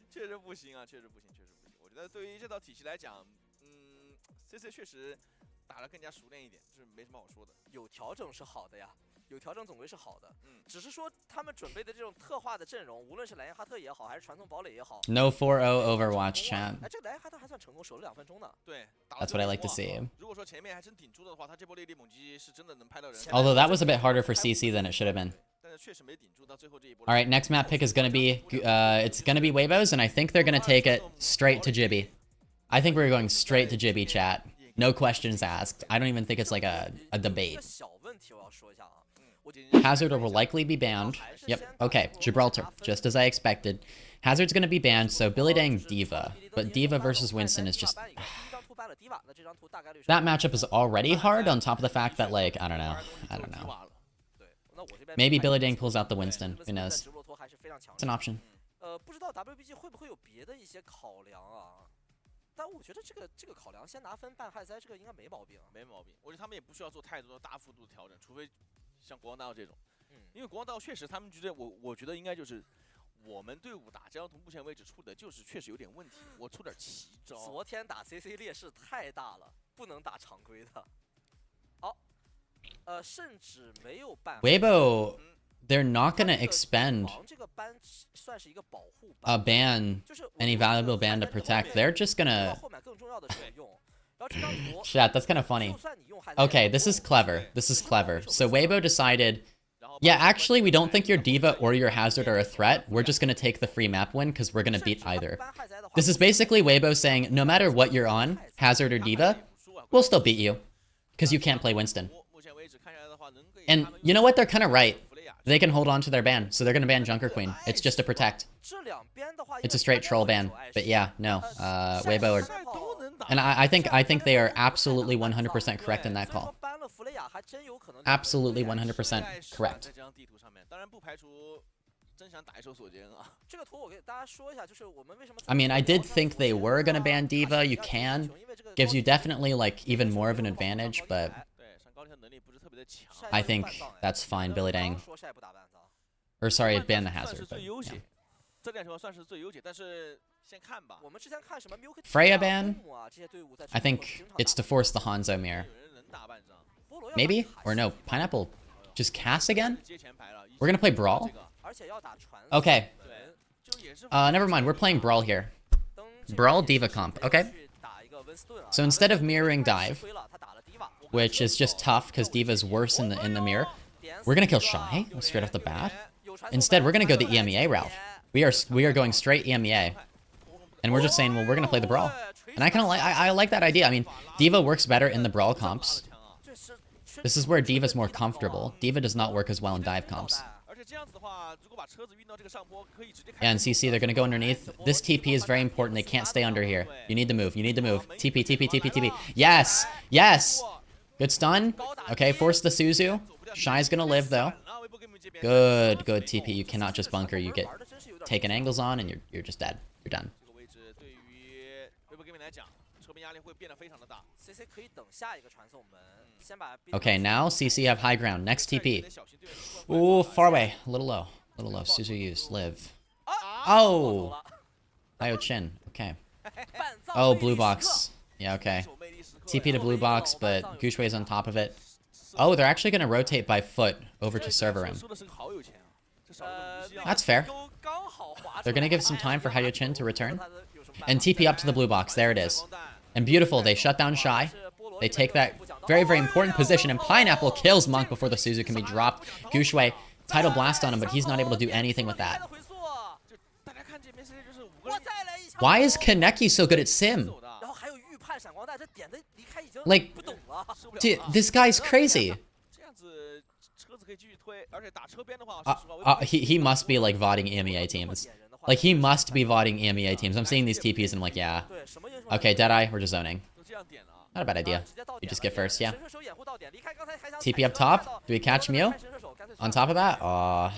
确实不行啊，确实不行，确实不行。我觉得对于这套体系来讲，CC 确实打得更加熟练一点，就是没什么好说的。有调整是好的呀，有调整总归是好的。只是说他们准备的这种特化的阵容，无论是莱因哈特也好，还是传送堡垒也好。No 4-0 Overwatch chat. 哎，这个莱因哈特还算成功，守了2分钟呢。对 ，That's what I like to see. 如果说前面还真顶住的话，他这波猎地猛击是真的能拍到人。Although that was a bit harder for CC than it should have been. All right, next map pick is gonna be it's gonna be Weibo's, and I think they're gonna take it straight to Jibby. I think we're going straight to Jibby, chat. No questions asked. I don't even think it's like a debate. Hazard will likely be banned. Yep. Okay, Gibraltar, just as I expected. Hazard's gonna be banned, so Billy Dang D.Va, but D.Va versus Winston is just. That matchup is already hard. On top of the fact that, like, I don't know. Maybe Billy Dang pulls out the Winston. Who knows? It's an option. 不知道 WBG 会不会有别的一些考量啊？但我觉得这个考量，先拿分办害灾，这个应该没毛病。没毛病，我觉得他们也不需要做太多的大幅度的调整，除非像国王大道这种。因为国王大道确实他们觉得我觉得应该就是我们队伍打这张图，目前为止出的就是确实有点问题。我出点奇招。昨天打 CC 劣势太大了，不能打常规的。好，甚至没有办法。Weibo. They're not gonna expend a ban, any valuable ban to protect. They're just gonna... Chat, that's kind of funny. Okay, this is clever. This is clever. So Weibo decided, yeah, actually, we don't think your D.Va or your Hazard are a threat. We're just gonna take the free map win because we're gonna beat either. This is basically Weibo saying, no matter what you're on, Hazard or D.Va, we'll still beat you because you can't play Winston. And you know what? They're kind of right. They can hold on to their ban, so they're gonna ban Junker Queen. It's just to protect. It's a straight troll ban. But yeah, no, Weibo are... And I think they are absolutely 100% correct in that call. Absolutely 100% correct. I mean, I did think they were gonna ban D.Va. You can. Gives you definitely, like, even more of an advantage, but... I think that's fine, Billy Dang. Or sorry, ban the Hazard. But, yeah. Freya ban? I think it's to force the Hanzo mirror. Maybe? Or no, Pineapple just cast again? We're gonna play Brawl? Okay. Never mind, we're playing Brawl here. Brawl D.Va comp, okay? So instead of mirroring dive, which is just tough because D.Va's worse in the mirror, we're gonna kill Shy straight off the bat. Instead, we're gonna go the EMEA route. We are going straight EMEA, and we're just saying, well, we're gonna play the Brawl. And I like that idea. I mean, D.Va works better in the Brawl comps. This is where D.Va's more comfortable. D.Va does not work as well in dive comps. And CC, they're gonna go underneath. This TP is very important. They can't stay under here. You need to move. You need to move. TP, TP, TP, TP. Yes! Yes! Good stun. Okay, force the Suzu. Shy's gonna live, though. Good, good TP. You cannot just bunker. You get taken angles on, and you're just dead. You're done. Okay, now CC have high ground. Next TP. Ooh, far away. A little low. A little low. Suzu used. Live. Oh! Hayo Chin. Okay. Oh, blue box. Yeah, okay. TP to blue box, but Gushwei's on top of it. Oh, they're actually going to rotate by foot over to server room. That's fair. They're going to give some time for Hayo-Chin to return. And TP up to the blue box. There it is. And beautiful. They shut down Shy. They take that very, very important position. And Pineapple kills Monk before the Suzu can be dropped. Gushwei, Tidal Blast on him, but he's not able to do anything with that. Why is Kaneki so good at Sim? Like, dude, this guy's crazy. He must be like voting EMEA teams. Like, he must be voting EMEA teams. I'm seeing these TPs and I'm like, yeah. Okay, Deadeye, we're just zoning. Not a bad idea. You just get first, yeah. TP up top. Do we catch Mew? On top of that? Aw.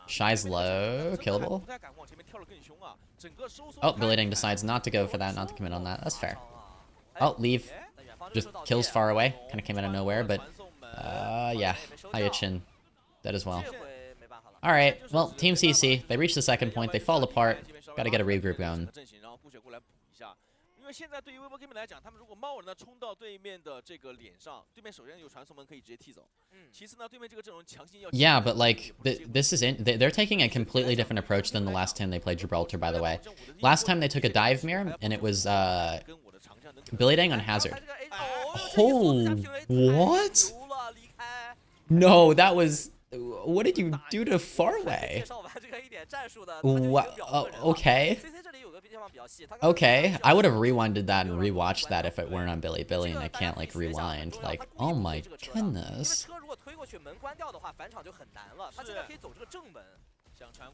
Shy's low. Killable. Oh, Billy Dang decides not to go for that, not to commit on that. That's fair. Oh, leave. Just kills far away. Kind of came out of nowhere, but... yeah. Hayo-Chin. Dead as well. Alright, well, Team CC. They reach the second point. They fall apart. Gotta get a regroup going. Yeah, but like, this is they're taking a completely different approach than the last time they played Gibraltar, by the way. Last time they took a dive mirror, and it was Billy Dang on Hazard. Oh, what? No, that was What did you do to Farway? 介绍完这个一点战术的，他就已经 What? 表过人了。 Okay. CC 这里有个地方比较细，他刚刚 Okay, I would have rewinded that and rewatched that if it weren't on Billy Billy and I can't like rewind. Like, oh my 因为 goodness. 车如果推过去，门关掉的话，返场就很难了。他现在可以走这个正门。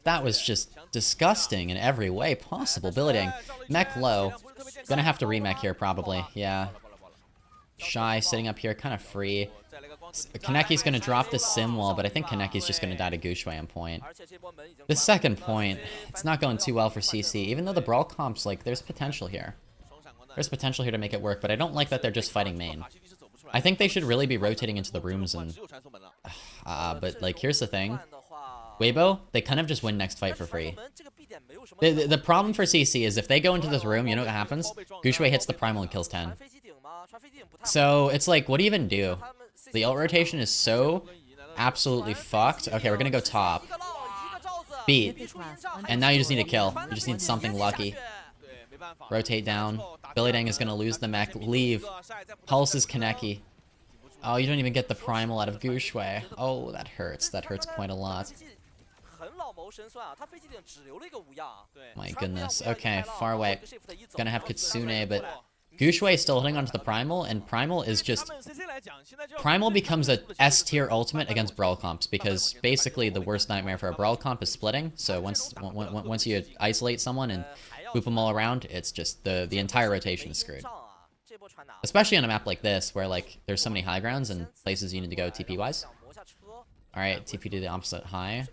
That was just disgusting in every way possible. Billy Dang. Mech low. Gonna have to remech here probably. Yeah. Shy sitting up here, kind of free. Kaneki's gonna drop the sim wall, but I think Kaneki's just gonna die to Gushui on point. The second point, it's not going too well for CC, even though the Brawl comp's like, there's potential here. There's potential here to make it work, but I don't like that they're just fighting main. I think they should really be rotating into the rooms and... but like, here's the thing. Weibo, they kind of just win next fight for free. The problem for CC is if they go into this room, you know what happens? Gushui hits the primal and kills 10. So it's like, what do you even do? The ult rotation is so absolutely fucked. Okay, we're gonna go top. Beat. And now you just need a kill. You just need something lucky. Rotate down. Billy Dang is gonna lose the mech. Leave. Pulse is Kaneki. Oh, you don't even get the primal out of Gushui. Oh, that hurts. That hurts quite a lot. My goodness. Okay, far away. Gonna have Kitsune, but Gushui is still holding onto the primal, and primal is just... Primal becomes a S tier ultimate against Brawl comps, because basically the worst nightmare for a Brawl comp is splitting, so once you isolate someone and loop them all around, it's just the entire rotation is screwed. Especially on a map like this, where like there's so many high grounds and places you need to go TP-wise. Alright, TP to the opposite high.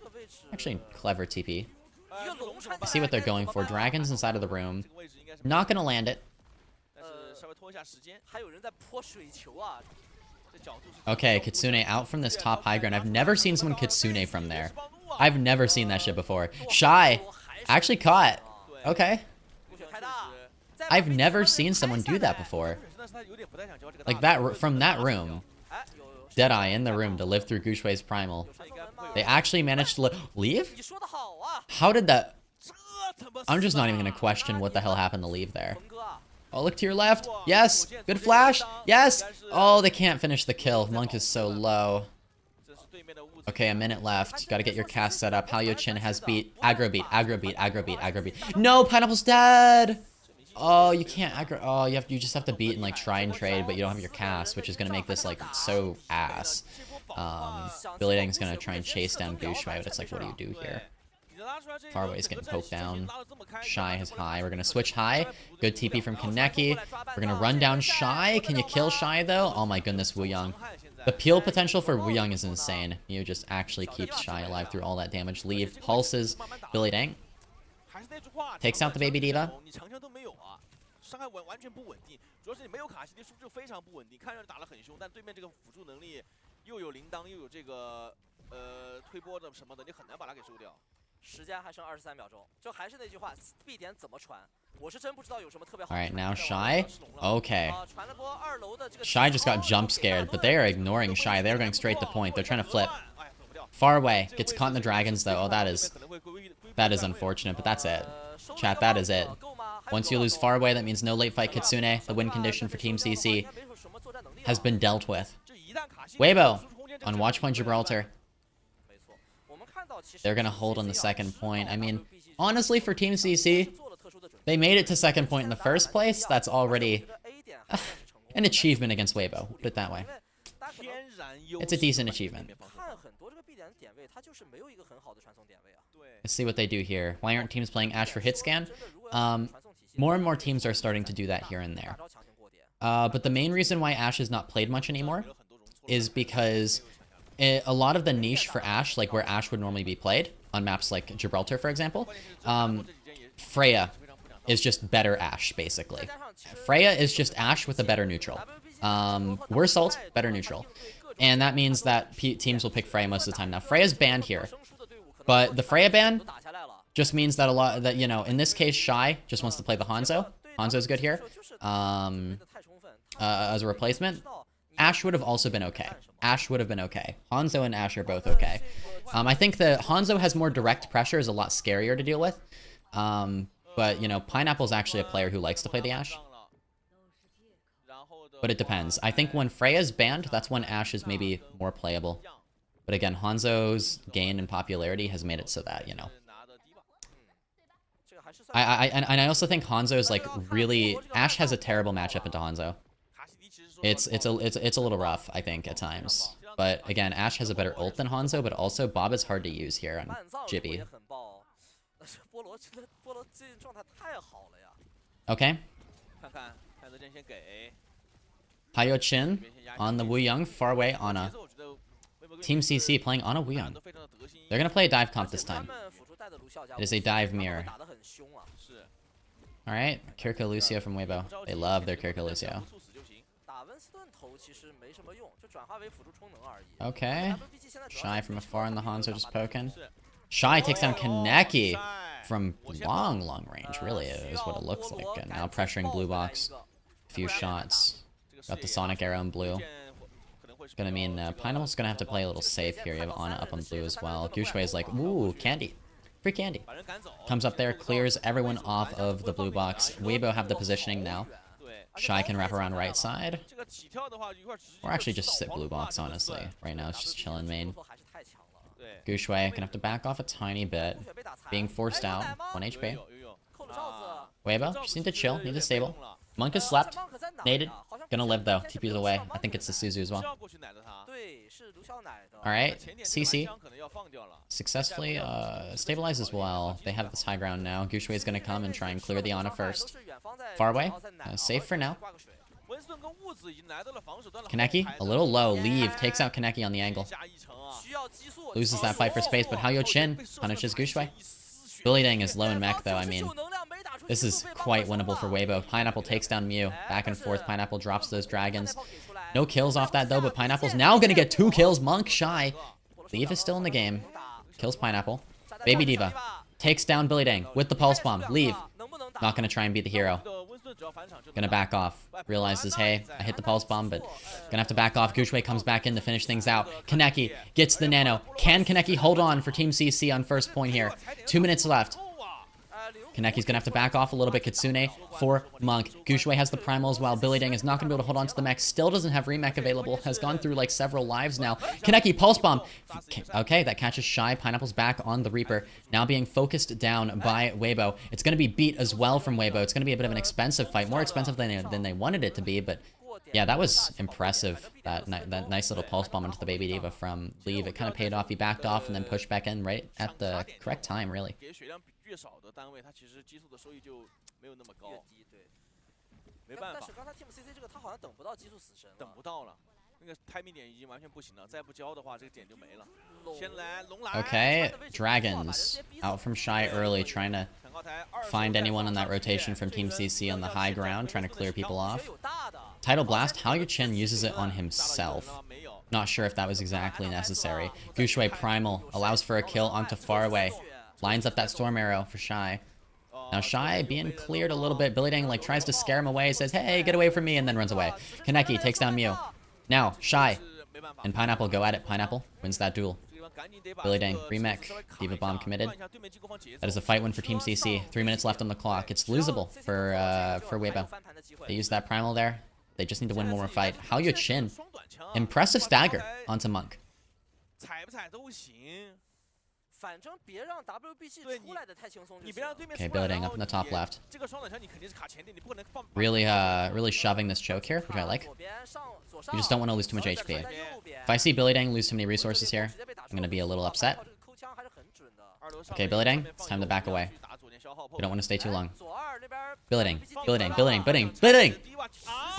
Actually, clever TP. I see what they're going for. Dragon's inside of the room. Not gonna land it. Okay, Kitsune out from this top high ground. I've never seen someone Kitsune from there. I've never seen that shit before. Shy! Actually caught. Okay. I've never seen someone do that before. Like that, from that room. Deadeye in the room to live through Gushui's primal. They actually managed to leave? How did that... I'm just not even gonna question what the hell happened to leave there. Oh, look to your left. Yes. Good flash. Yes. Oh, they can't finish the kill. Monk is so low. Okay, a minute left. Gotta get your cast set up. Halyo Chin has beat. Aggro beat. Aggro beat. Aggro beat. Aggro beat. No, Pineapple's dead. Oh, you can't aggro. Oh, you just have to beat and like try and trade, but you don't have your cast, which is gonna make this like so ass. Billy Dang's gonna try and chase down Gushui, but it's like, what do you do here? Farway's getting poked down. Shy is high. We're gonna switch high. Good TP from Kaneki. We're gonna run down Shy. Can you kill Shy though? Oh my goodness, Wooyoung. The peel potential for Wooyoung is insane. You just actually keeps Shy alive through all that damage. Leave. Pulses Billy Dang. Takes out the baby diva. Alright, now Shy. Okay. Shy just got jump scared, but they are ignoring Shy. They're going straight to point. They're trying to flip. Far away. Gets caught in the dragons though. Oh, that is unfortunate, but that's it. Chat, that is it. Once you lose far away, that means no late fight Kitsune. The win condition for Team CC has been dealt with. Weibo on Watchpoint Gibraltar. They're gonna hold on the second point. I mean, honestly, for Team CC, they made it to second point in the first place. That's already an achievement against Weibo. Put it that way. It's a decent achievement. Let's see what they do here. Why aren't teams playing Ashe for hit scan? More and more teams are starting to do that here and there. But the main reason why Ashe is not played much anymore is because a lot of the niche for Ashe, like where Ashe would normally be played, on maps like Gibraltar, for example, Freya is just better Ashe, basically. Freya is just Ashe with a better neutral. Worse ult, better neutral. And that means that teams will pick Freya most of the time. Now, Freya's banned here, but the Freya ban just means that you know, in this case, Shy just wants to play the Hanzo. Hanzo's good here. As a replacement. Ashe would have also been okay. Ashe would have been okay. Hanzo and Ashe are both okay. I think the Hanzo has more direct pressure, is a lot scarier to deal with. But, you know, Pineapple's actually a player who likes to play the Ashe. But it depends. I think when Freya's banned, that's when Ashe is maybe more playable. But again, Hanzo's gain in popularity has made it so that, you know. And I also think Hanzo's like really... Ashe has a terrible matchup into Hanzo. It's a little rough, I think, at times. But again, Ashe has a better ult than Hanzo, but also Bob is hard to use here on Jibby. Okay. Hayo Chin on the Wuyang, far away Ana. Team CC playing Ana Wuyang. They're gonna play a dive comp this time. It is a dive mirror. Alright, Kiriko Lucio from Weibo. They love their Kiriko Lucio. Okay. Shy from afar in the Hanzo just poking. Shy takes down Kaneki from long range, really is what it looks like. And now pressuring blue box. A few shots. Got the Sonic arrow in blue. Gonna mean Pineapple's gonna have to play a little safe here. You have Ana up on blue as well. Gushue is like, ooh, candy. Free candy. Comes up there, clears everyone off of the blue box. Weibo have the positioning now. Shy can wrap around right side. Or actually just sit blue box, honestly. Right now it's just chilling main. Gushue gonna have to back off a tiny bit. Being forced out. 1 HP. Weibo, just need to chill, need to stable. Monk has slept. Naded. Gonna live though. TP's away. I think it's the Suzu as well. Alright. CC. Successfully stabilized as well. They have this high ground now. Gushue is gonna come and try and clear the Ana first. Far away. Safe for now. Kaneki, a little low. Leave. Takes out Kaneki on the angle. Loses that fight for space, but Hayo Chin punishes Gushue. Billy Dang is low in mech though, I mean. This is quite winnable for Weibo. Pineapple takes down Mew. Back and forth. Pineapple drops those dragons. No kills off that though, but Pineapple's now gonna get 2 kills. Monk shy. Leave is still in the game. Kills Pineapple. Baby Diva takes down Billy Dang with the pulse bomb. Leave. Not gonna try and be the hero. Gonna back off. Realizes, hey, I hit the pulse bomb, but gonna have to back off. Gushue comes back in to finish things out. Kaneki gets the nano. Can Kaneki hold on for Team CC on first point here? 2 minutes left. Kaneki's gonna have to back off a little bit. Kitsune for Monk. Gushue has the primal as well. Billy Dang is not gonna be able to hold on to the mech. Still doesn't have remech available. Has gone through like several lives now. Kaneki, pulse bomb. Okay, that catches Shy. Pineapple's back on the Reaper. Now being focused down by Weibo. It's gonna be beat as well from Weibo. It's gonna be a bit of an expensive fight. More expensive than they wanted it to be, but yeah, that was impressive. That nice little pulse bomb into the Baby Diva from Leave. It kind of paid off. He backed off and then pushed back in right at the correct time, really. 越少的单位，它其实基数的收益就没有那么高。没办法。但是刚才 Team CC 这个他好像等不到基数死神了。等不到了，那个 timing 点已经完全不行了，再不交的话，这个点就没了。先来龙来。Okay, Dragons out from Shy early, trying to find anyone on that rotation from Team CC on the high ground, trying to clear people off. Title Blast, Hayo Chin uses it on himself. Not sure if that was exactly necessary. Gushue Primal allows for a kill onto Faraway. Lines up that Storm Arrow for Shy. Now Shy being cleared a little bit. Billy Dang like tries to scare him away, says, hey, get away from me, and then runs away. Kaneki takes down Mew. Now, Shy and Pineapple go at it. Pineapple wins that duel. Billy Dang, remech. Diva Bomb committed. That is a fight win for Team CC. 3 minutes left on the clock. It's losable for Weibo. They use that Primal there. They just need to win one more fight. Hayo Chin. Impressive stagger onto Monk. Okay, Billy Dang up in the top left. Really, really shoving this choke here, which I like. You just don't want to lose too much HP. If I see Billy Dang lose too many resources here, I'm gonna be a little upset. Okay, Billy Dang, it's time to back away. We don't want to stay too long. Billy Dang, Billy Dang, Billy Dang, Billy Dang, Billy Dang!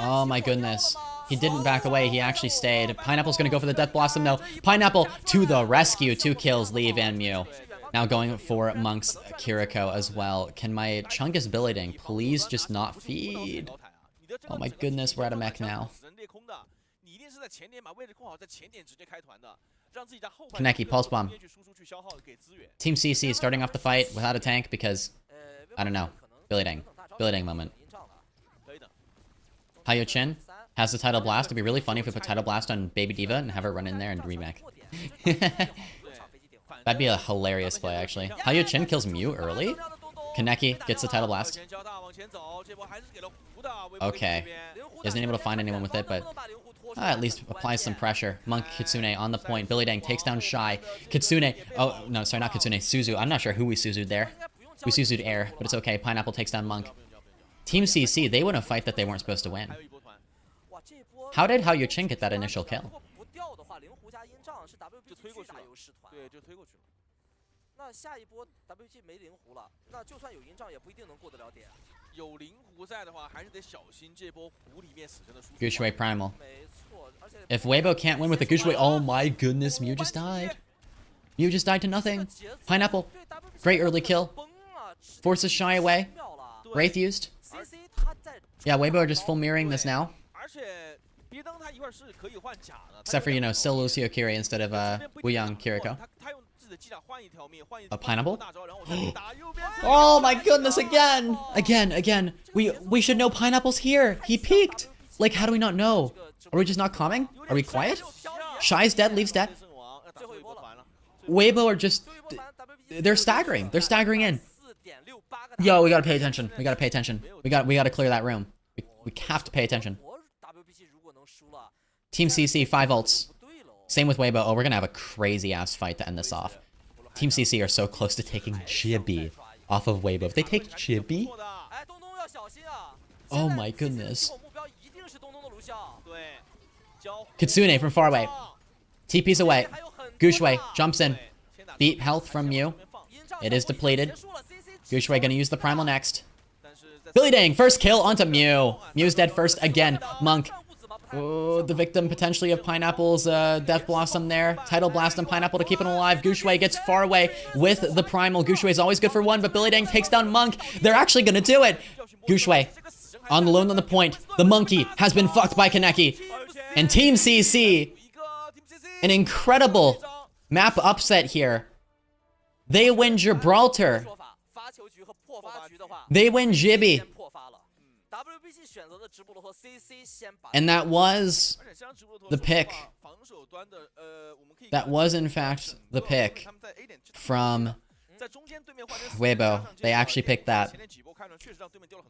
Oh my goodness. He didn't back away, he actually stayed. Pineapple's gonna go for the Death Blossom though. Pineapple to the rescue. 2 kills, Leave and Mew. Now going for Monk's Kiriko as well. Can my Chungus Billy Dang please just not feed? Oh my goodness, we're out of mech now. Kaneki, Pulse Bomb. Team CC starting off the fight without a tank because, I don't know, Billy Dang. Billy Dang moment. Hayo Chin has the Title Blast. It'd be really funny if we put Title Blast on Baby Diva and have her run in there and remech. That'd be a hilarious play, actually. Hayo Chin kills Mew early? Kaneki gets the Title Blast. Okay. Isn't able to find anyone with it, but at least applies some pressure. Monk, Kitsune on the point. Billy Dang takes down Shy. Kitsune, oh, no, sorry, not Kitsune, Suzu. I'm not sure who we Suzu'd there. We Suzu'd Air, but it's okay. Pineapple takes down Monk. Team CC, they win a fight that they weren't supposed to win. How did Hao Yuqing get that initial kill? 那下一波 WG 没灵狐了，那就算有营帐也不一定能过得了点。有灵狐在的话，还是得小心这波湖里面死神的输出。Guxue Primal. 没错，而且 If Weibo can't win with the Guxue, oh my goodness, Mew just died. Mew just died to nothing. Pineapple, great early kill. Forces Shy away. Wraith used. Yeah, Weibo are just full mirroring this now. Except for, you know, still Lucio Kiri instead of Wuyang Kiriko. A Pineapple? Oh my goodness, again! Again. We should know Pineapple's here. He peeked. Like, how do we not know? Are we just not calming? Are we quiet? Shy's dead, Leaves dead. Weibo are just... They're staggering. They're staggering in. Yo, we gotta pay attention. We gotta pay attention. We gotta clear that room. We have to pay attention. Team CC, 5 ults. Same with Weibo. Oh, we're gonna have a crazy ass fight to end this off. Team CC are so close to taking Chibi off of Weibo. If they take Chibi... Oh my goodness. Kitsune from far away. TP's away. Guxue jumps in. Beat health from Mew. It is depleted. Guxue gonna use the Primal next. Billy Dang, first kill onto Mew. Mew's dead first again. Monk. Oh, the victim potentially of Pineapple's Death Blossom there. Tidal Blast on Pineapple to keep him alive. Guxue gets far away with the Primal. Guxue is always good for one, but Billy Dang takes down Monk. They're actually gonna do it. Guxue on the lone on the point. The monkey has been fucked by Kaneki. And Team CC, an incredible map upset here. They win Gibraltar. They win Jibby. And that was the pick. That was, in fact, the pick from Weibo. They actually picked that.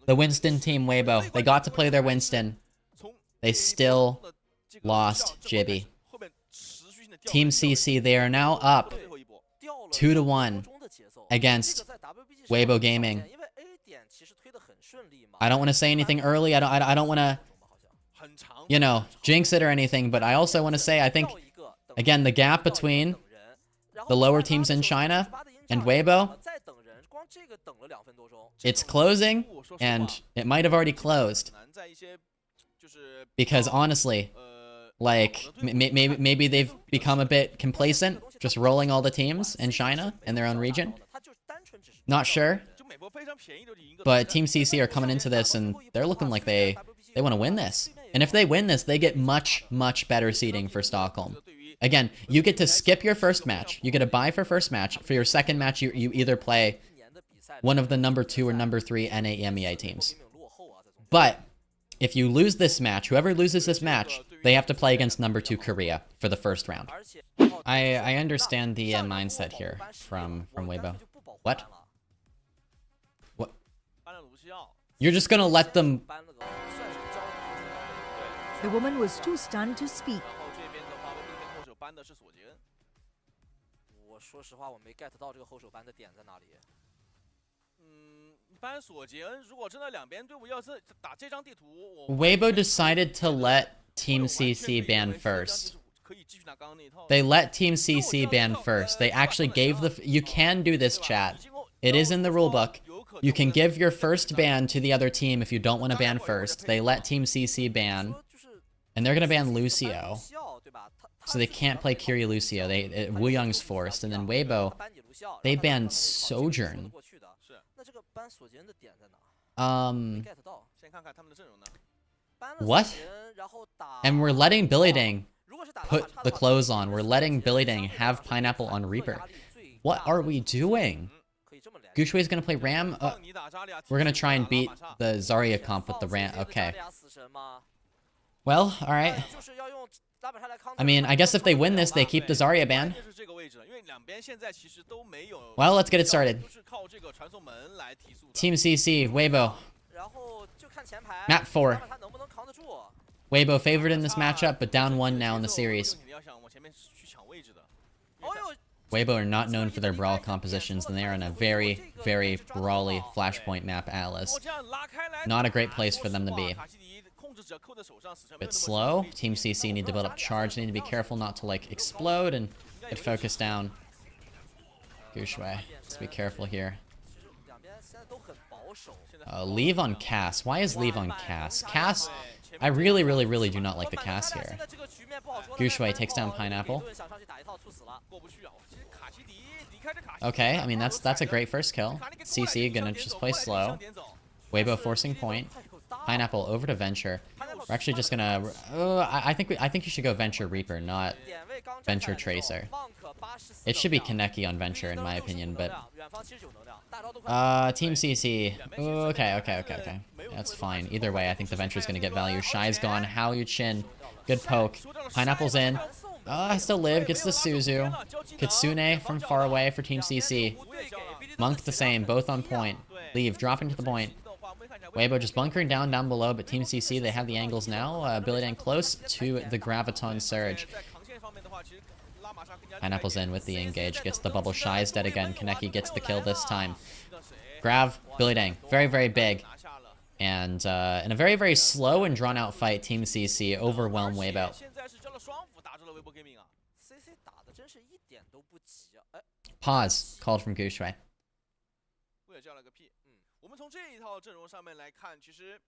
The Winston team Weibo. They got to play their Winston. They still lost Jibby. Team CC, they are now up 2-1 against Weibo Gaming. I don't want to say anything early. I don't want to, you know, jinx it or anything, but I also want to say, I think, again, the gap between the lower teams in China and Weibo, it's closing, and it might have already closed. Because honestly, like, maybe they've become a bit complacent, just rolling all the teams in China, in their own region. Not sure. But Team CC are coming into this, and they're looking like they want to win this. And if they win this, they get much better seeding for Stockholm. Again, you get to skip your first match. You get a bye for first match. For your second match, you either play one of the number 2 or number 3 NA EMEA teams. But if you lose this match, whoever loses this match, they have to play against number 2 Korea for the first round. I understand the mindset here from Weibo. What? What? You're just gonna let them... The woman was too stunned to speak. Weibo decided to let Team CC ban first. They let Team CC ban first. They actually gave the... You can do this, chat. It is in the rulebook. You can give your first ban to the other team if you don't want to ban first. They let Team CC ban. And they're going to ban Lucio. So they can't play Kiri Lucio. Wu Young's forced. And then Weibo, they banned Sojourn. What? And we're letting Billy Dang put the clothes on. We're letting Billy Dang have Pineapple on Reaper. What are we doing? Guxue is going to play Ram? We're going to try and beat the Zarya comp with the Ram. Okay. Well, alright. I mean, I guess if they win this, they keep the Zarya ban. Well, let's get it started. Team CC, Weibo. Map 4. Weibo favored in this matchup, but down 1 now in the series. 你要想往前面去抢位置的。 Weibo are not known for their brawl compositions, and they are on a very, very brawly flashpoint map, Atlas. Not a great place for them to be. Bit slow. Team CC need to build up charge. They need to be careful not to, like, explode and get focused down. Guxue, let's be careful here. Leave on Cass. Why is leave on Cass? Cass, I really, really, really do not like the Cass here. Guxue takes down Pineapple. Okay, I mean, that's a great first kill. CC gonna just play slow. Weibo forcing point. Pineapple over to Venture. We're actually just gonna... I think you should go Venture Reaper, not Venture Tracer. It should be Kaneki on Venture, in my opinion, but... Team CC. Okay. That's fine. Either way, I think the Venture's gonna get value. Shy's gone. Hao Yu-Chin. Good poke. Pineapple's in. I still live. Gets the Suzu. Kitsune from far away for Team CC. Monk the same. Both on point. Leave. Dropping to the point. Weibo just bunkering down below, but Team CC, they have the angles now. Billy Dang close to the Graviton Surge. Pineapple's in with the engage. Gets the bubble. Shy is dead again. Kaneki gets the kill this time. Grav, Billy Dang. Very, very big. And in a very, very slow and drawn-out fight, Team CC overwhelm Weibo. Pause. Called from Guxue. 我也叫了个屁。我们从这一套阵容上面来看，其实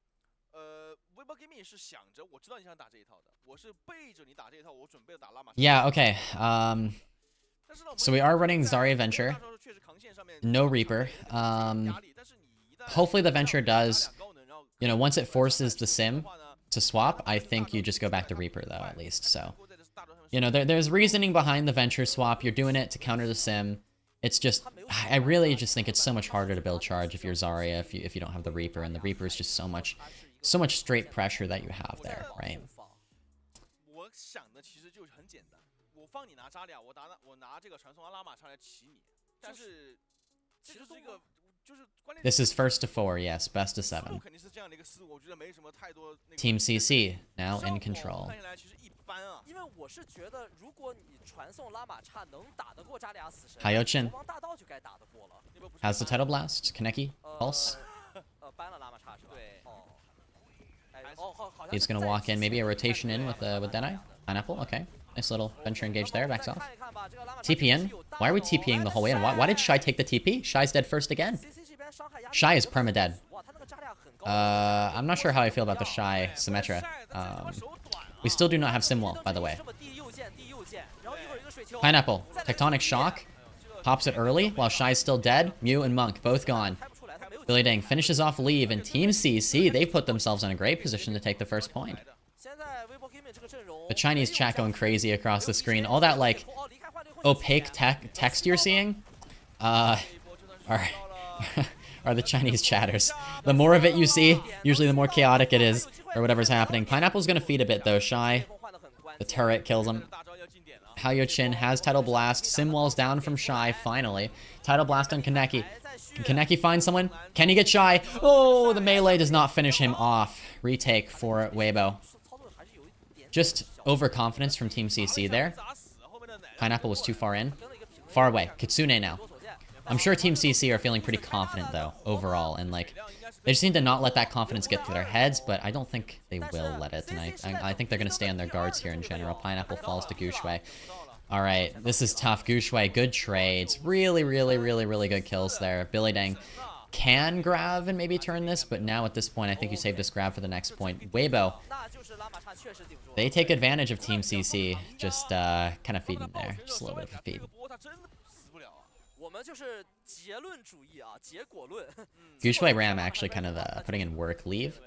，Weibo Gaming 是想着，我知道你想打这一套的，我是背着你打这一套，我准备打拉玛。Yeah. Okay. So we are running Zarya Venture. No Reaper. Hopefully the Venture does. You know, once it forces the sim to swap, I think you just go back to Reaper though, at least. So, you know, there's reasoning behind the Venture swap. You're doing it to counter the sim. It's just, I really just think it's so much harder to build charge if you're Zarya, if you don't have the Reaper, and the Reaper is just so much straight pressure that you have there, right? 我想的其实就是很简单，我放你拿扎利亚，我拿这个传送拉玛上来骑你，但是这就是一个。 This is first to 4, yes, best of 7. Team CC now in control. Hayochin has the title blast. Kaneki, pulse. He's gonna walk in, maybe a rotation in with Denai. Pineapple, okay. Nice little Venture engage there, backs off. TP in. Why are we TPing the whole way in? Why did Shy take the TP? Shy's dead first again. Shy is perma-dead. I'm not sure how I feel about the Shy Symmetra. We still do not have Simwall, by the way. Pineapple, Tectonic Shock. Pops it early while Shy's still dead. Mew and Monk, both gone. Billy Dang finishes off Leave, and Team CC, they've put themselves in a great position to take the first point. The Chinese chat going crazy across the screen. All that, like, opaque text you're seeing are the Chinese chatters. The more of it you see, usually the more chaotic it is, or whatever's happening. Pineapple's gonna feed a bit, though. Shy. The turret kills him. Hao Yu-Chin has Tidal Blast. Simwall's down from Shy, finally. Tidal Blast on Kaneki. Can Kaneki find someone? Can he get Shy? Oh, the melee does not finish him off. Retake for Weibo. Just overconfidence from Team CC there. Pineapple was too far in. Far away. Kitsune now. I'm sure Team CC are feeling pretty confident, though, overall. And, like, they just need to not let that confidence get to their heads, but I don't think they will let it. And I think they're going to stay on their guards here in general. Pineapple falls to Guxue. All right, this is tough. Guxue, good trades. Really, really, really, really good kills there. Billy Dang can grab and maybe turn this, but now at this point, I think you save this grab for the next point. Weibo, they take advantage of Team CC, just kind of feeding there. Just a little bit of a feed. Guxue Ram actually kind of putting in work. Leave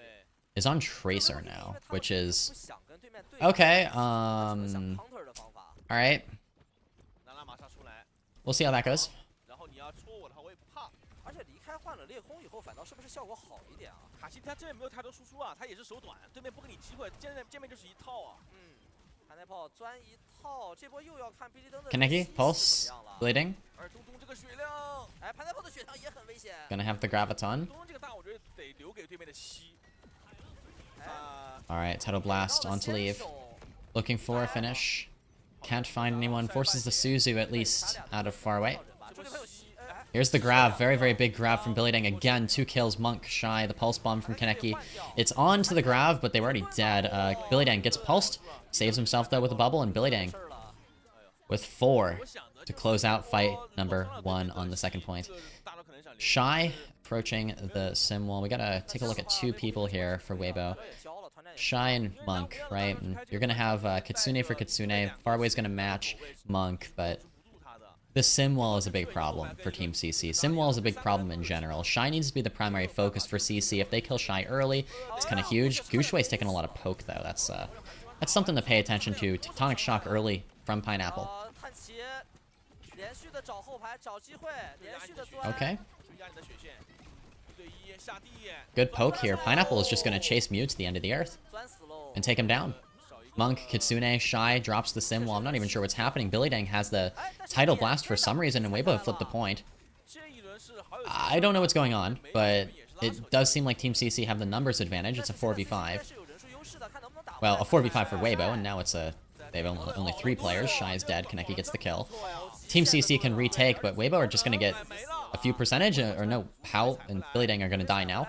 is on Tracer now, which is okay. All right, we'll see how that goes. Kaneki, pulse, bleeding. Gonna have the Graviton. Alright, Tidal Blast onto leave. Looking for a finish. Can't find anyone. Forces the Suzu at least out of far away. Here's the grab. Very, very big grab from Billy Dang. Again, 2 kills. Monk shy. The pulse bomb from Kaneki. It's on to the grab, but they were already dead. Billy Dang gets pulsed. Saves himself, though, with a bubble. And Billy Dang with 4 to close out fight number 1 on the second point. Shy approaching the sim wall. We gotta take a look at 2 people here for Weibo. Shy and Monk, right? And you're gonna have Kitsune for Kitsune. Farway's gonna match Monk, but the sim wall is a big problem for Team CC. Sim wall is a big problem in general. Shy needs to be the primary focus for CC. If they kill Shy early, it's kind of huge. Guxue's taking a lot of poke, though. That's something to pay attention to. Tectonic Shock early from Pineapple. Okay. Good poke here. Pineapple is just going to chase Mew to the end of the earth and take him down. Monk, Kitsune, Shy drops the sim wall. I'm not even sure what's happening. Billy Dang has the Tidal Blast for some reason, and Weibo flipped the point. I don't know what's going on, but it does seem like Team CC have the numbers advantage. It's a 4v5. Well, a 4v5 for Weibo, and now it's a... They have only 3 players. Shy is dead. Kaneki gets the kill. Team CC can retake, but Weibo are just going to get a few percentage, or no, Hao and Billy Dang are going to die now.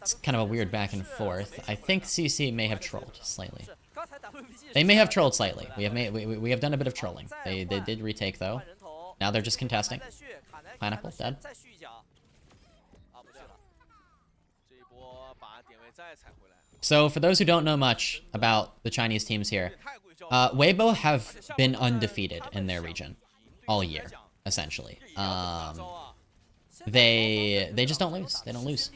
It's kind of a weird back and forth. I think CC may have trolled slightly. They may have trolled slightly. We have done a bit of trolling. They did retake, though. Now they're just contesting. Pineapple, dead. So, for those who don't know much about the Chinese teams here, Weibo have been undefeated in their region all year, essentially. They just don't lose. They don't lose.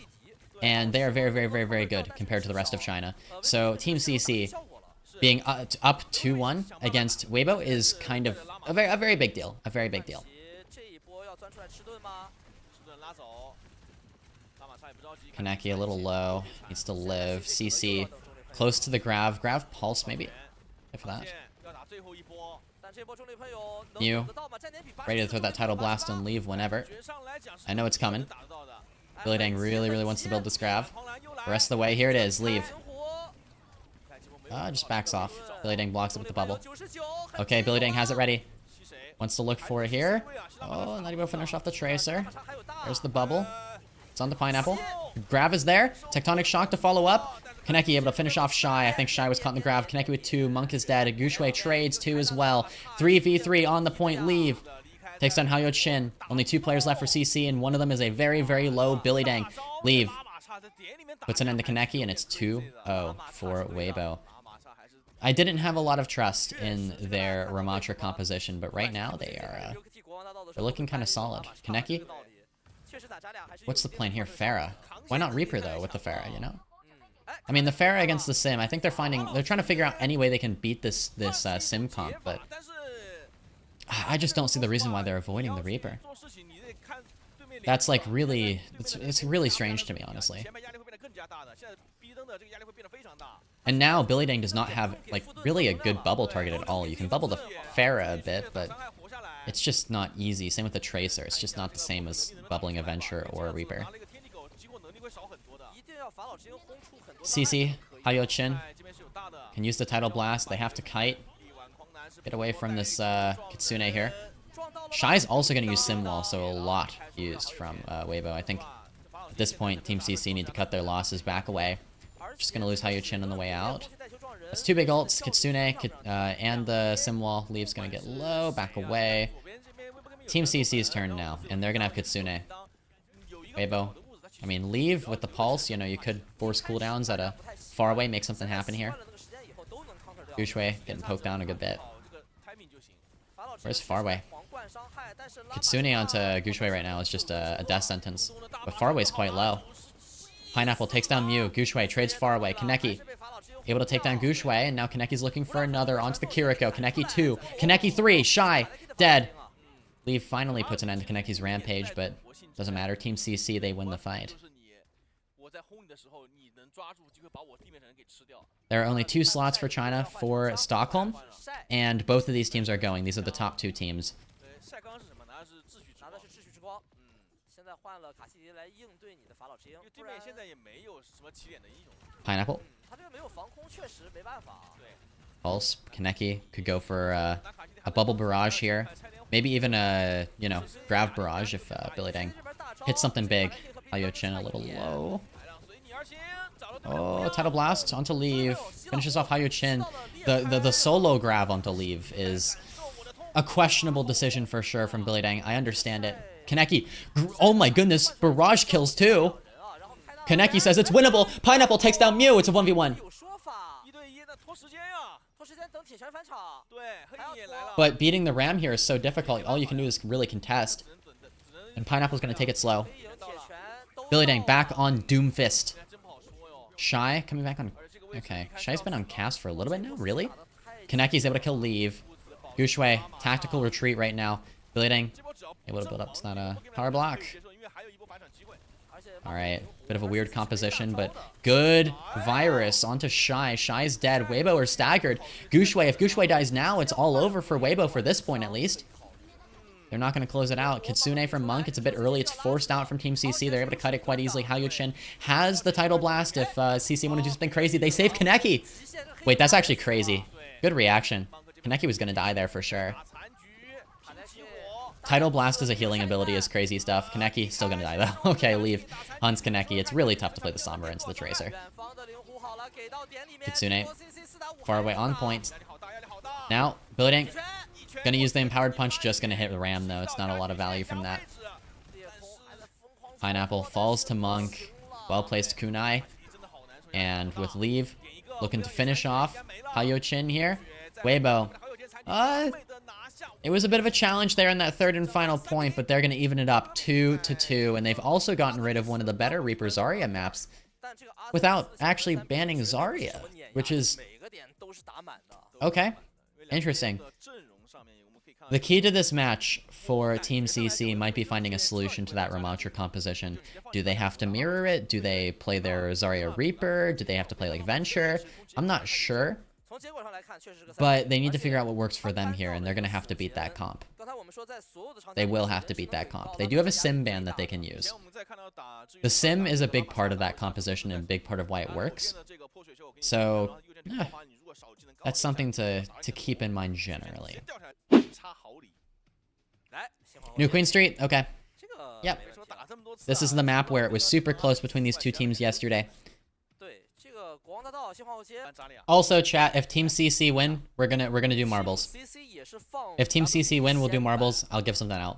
And they are very, very, very, very good compared to the rest of China. So, Team CC being up 2-1 against Weibo is kind of a very big deal. A very big deal. Kaneki a little low. Needs to live. CC close to the Grav. Grav pulse maybe. Wait for that. Mew ready to throw that Tidal Blast and leave whenever. I know it's coming. Billy Dang really, really wants to build this Grav. The rest of the way, here it is. Leave. Just backs off. Billy Dang blocks it with the bubble. Okay, Billy Dang has it ready. Wants to look for it here. Oh, not even finish off the Tracer. There's the bubble. It's on the Pineapple. Grav is there. Tectonic Shock to follow up. Kaneki able to finish off Shy. I think Shy was caught in the Grav. Kaneki with 2. Monk is dead. Guxue trades 2 as well. 3v3 on the point. Leave. Takes down Hao Chin. Only 2 players left for CC, and one of them is a very, very low Billy Dang. Leave. Puts an end to Kaneki, and it's 2-0 for Weibo. I didn't have a lot of trust in their Ramattra composition, but right now they're looking kind of solid. Kaneki? What's the plan here? Pharah. Why not Reaper, though, with the Pharah, you know? I mean, the Pharah against the Sim, I think they're trying to figure out any way they can beat this Sim comp, but I just don't see the reason why they're avoiding the Reaper. That's like really, it's really strange to me, honestly. And now Billy Dang does not have like really a good bubble target at all. You can bubble the Pharah a bit, but it's just not easy. Same with the Tracer. It's just not the same as bubbling a Venture or a Reaper. CC, Hao Chin can use the Tidal Blast. They have to kite. Get away from this Kitsune here. Shy's also going to use Sim Wall, so a lot used from Weibo. I think at this point, Team CC need to cut their losses, back away. Just going to lose Hao Chin on the way out. That's 2 big ults. Kitsune and the Sim Wall. Leave's going to get low, back away. Team CC's turn now, and they're going to have Kitsune. Weibo. I mean, Leave with the Pulse. You know, you could force cooldowns at a far away, make something happen here. Guxue getting poked down a good bit. Where's Farway? Kitsune onto Guxue right now is just a death sentence. But Farway's quite low. Pineapple takes down Mew. Guxue trades Farway. Kaneki able to take down Guxue, and now Kaneki's looking for another onto the Kiriko. Kaneki 2. Kaneki 3. Shy. Dead. Leave finally puts an end to Kaneki's rampage, but doesn't matter. Team CC, they win the fight. There are only 2 slots for China for Stockholm, and both of these teams are going. These are the top 2 teams. Pineapple. Pulse. Kaneki could go for a bubble barrage here. Maybe even a, you know, grav barrage if Billy Dang hits something big. Hayochin a little low. Oh, Tidal Blast onto leave. Finishes off Hayochin. The solo grav onto leave is a questionable decision for sure from Billy Dang. I understand it. Kaneki. Oh my goodness. Barrage kills too. Kaneki says it's winnable. Pineapple takes down Mew. It's a 1v1. But beating the Ram here is so difficult. All you can do is really contest. And Pineapple's going to take it slow. Billy Dang back on Doomfist. Shy coming back on... Okay. Shy's been on cast for a little bit now? Really? Kaneki's able to kill Leave. Guxue, tactical retreat right now. Billy Dang able to build up to that power block. Alright. Bit of a weird composition, but good virus onto Shy. Shy's dead. Weibo are staggered. Guxue, if Guxue dies now, it's all over for Weibo for this point at least. They're not going to close it out. Kitsune from Monk. It's a bit early. It's forced out from Team CC. They're able to cut it quite easily. Hayochin has the Tidal Blast. If CC want to do something crazy, they save Kaneki. Wait, that's actually crazy. Good reaction. Kaneki was going to die there for sure. Tidal Blast as a healing ability is crazy stuff. Kaneki still going to die though. Okay, leave. Hunts Kaneki. It's really tough to play the Sombra into the Tracer. Kitsune. Far away on point. Now, Billy Dang. Gonna use the Empowered Punch, just gonna hit the Ram though. It's not a lot of value from that. Pineapple falls to Monk. Well placed Kunai. And with Leave, looking to finish off Hayochin here. Weibo. It was a bit of a challenge there in that third and final point, but they're gonna even it up 2-2. And they've also gotten rid of one of the better Reaper Zarya maps without actually banning Zarya, which is... Okay. Interesting. The key to this match for Team CC might be finding a solution to that Ramattra composition. Do they have to mirror it? Do they play their Zarya Reaper? Do they have to play like Venture? I'm not sure. But they need to figure out what works for them here, and they're going to have to beat that comp. They will have to beat that comp. They do have a sim ban that they can use. The sim is a big part of that composition and a big part of why it works. So, that's something to keep in mind generally. New Queen Street? Okay. Yep. This is the map where it was super close between these two teams yesterday. Also, chat, if Team CC win, we're gonna do marbles. If Team CC win, we'll do marbles. I'll give something out.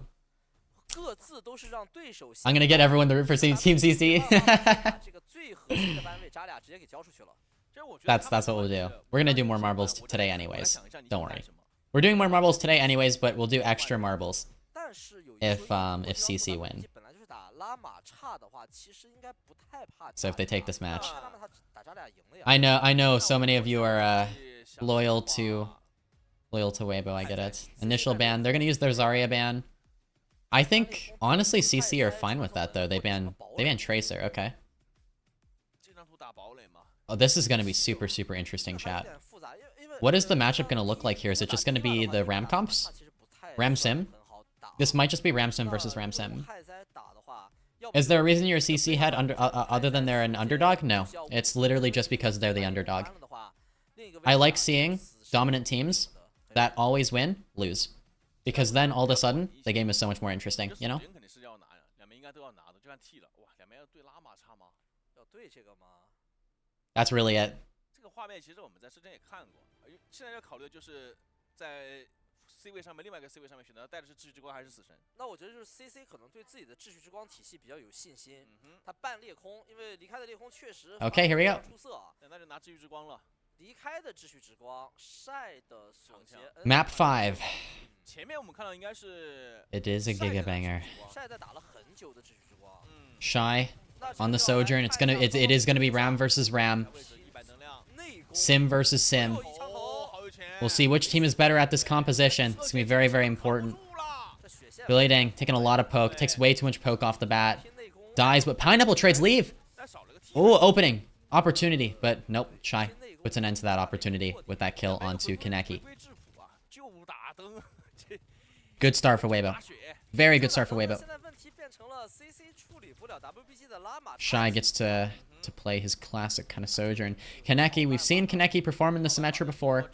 I'm gonna get everyone to root for Team CC. That's what we'll do. We're gonna do more marbles today anyways. Don't worry. We're doing more marbles today anyways, but we'll do extra marbles if CC win. So if they take this match. I know so many of you are loyal to Weibo, I get it. Initial ban. They're gonna use their Zarya ban. I think honestly CC are fine with that though. They ban Tracer, okay. Oh, this is gonna be super interesting, chat. What is the matchup gonna look like here? Is it just gonna be the Ram comps? Ram Sim? This might just be Ram Sim versus Ram Sim. Is there a reason you're a CC head other than they're an underdog? No. It's literally just because they're the underdog. I like seeing dominant teams that always win, lose. Because then all of a sudden, the game is so much more interesting, you know? That's really it. C 位上面另外一个 C 位上面选择带的是秩序之光还是死神？那我觉得就是 CC 可能对自己的秩序之光体系比较有信心。他半裂空，因为离开的裂空确实 Okay, here we go. 出色，那就拿秩序之光了。离开的秩序之光，晒的锁结。Map 5. 前面我们看到应该是 It is a Giga Banger. 晒在打了很久的秩序之光。Shy on the Sojourn. It is gonna be Ram versus Ram. Sim versus Sim. We'll see which team is better at this composition. It's gonna be very important. Billy Dang taking a lot of poke. Takes way too much poke off the bat. Dies, but Pineapple trades leave. Oh, opening. Opportunity. But nope, Shy puts an end to that opportunity with that kill onto Kaneki. Good start for Weibo. Very good start for Weibo. Shy gets to play his classic kind of Sojourn. Kaneki, we've seen Kaneki perform in the Symmetra before.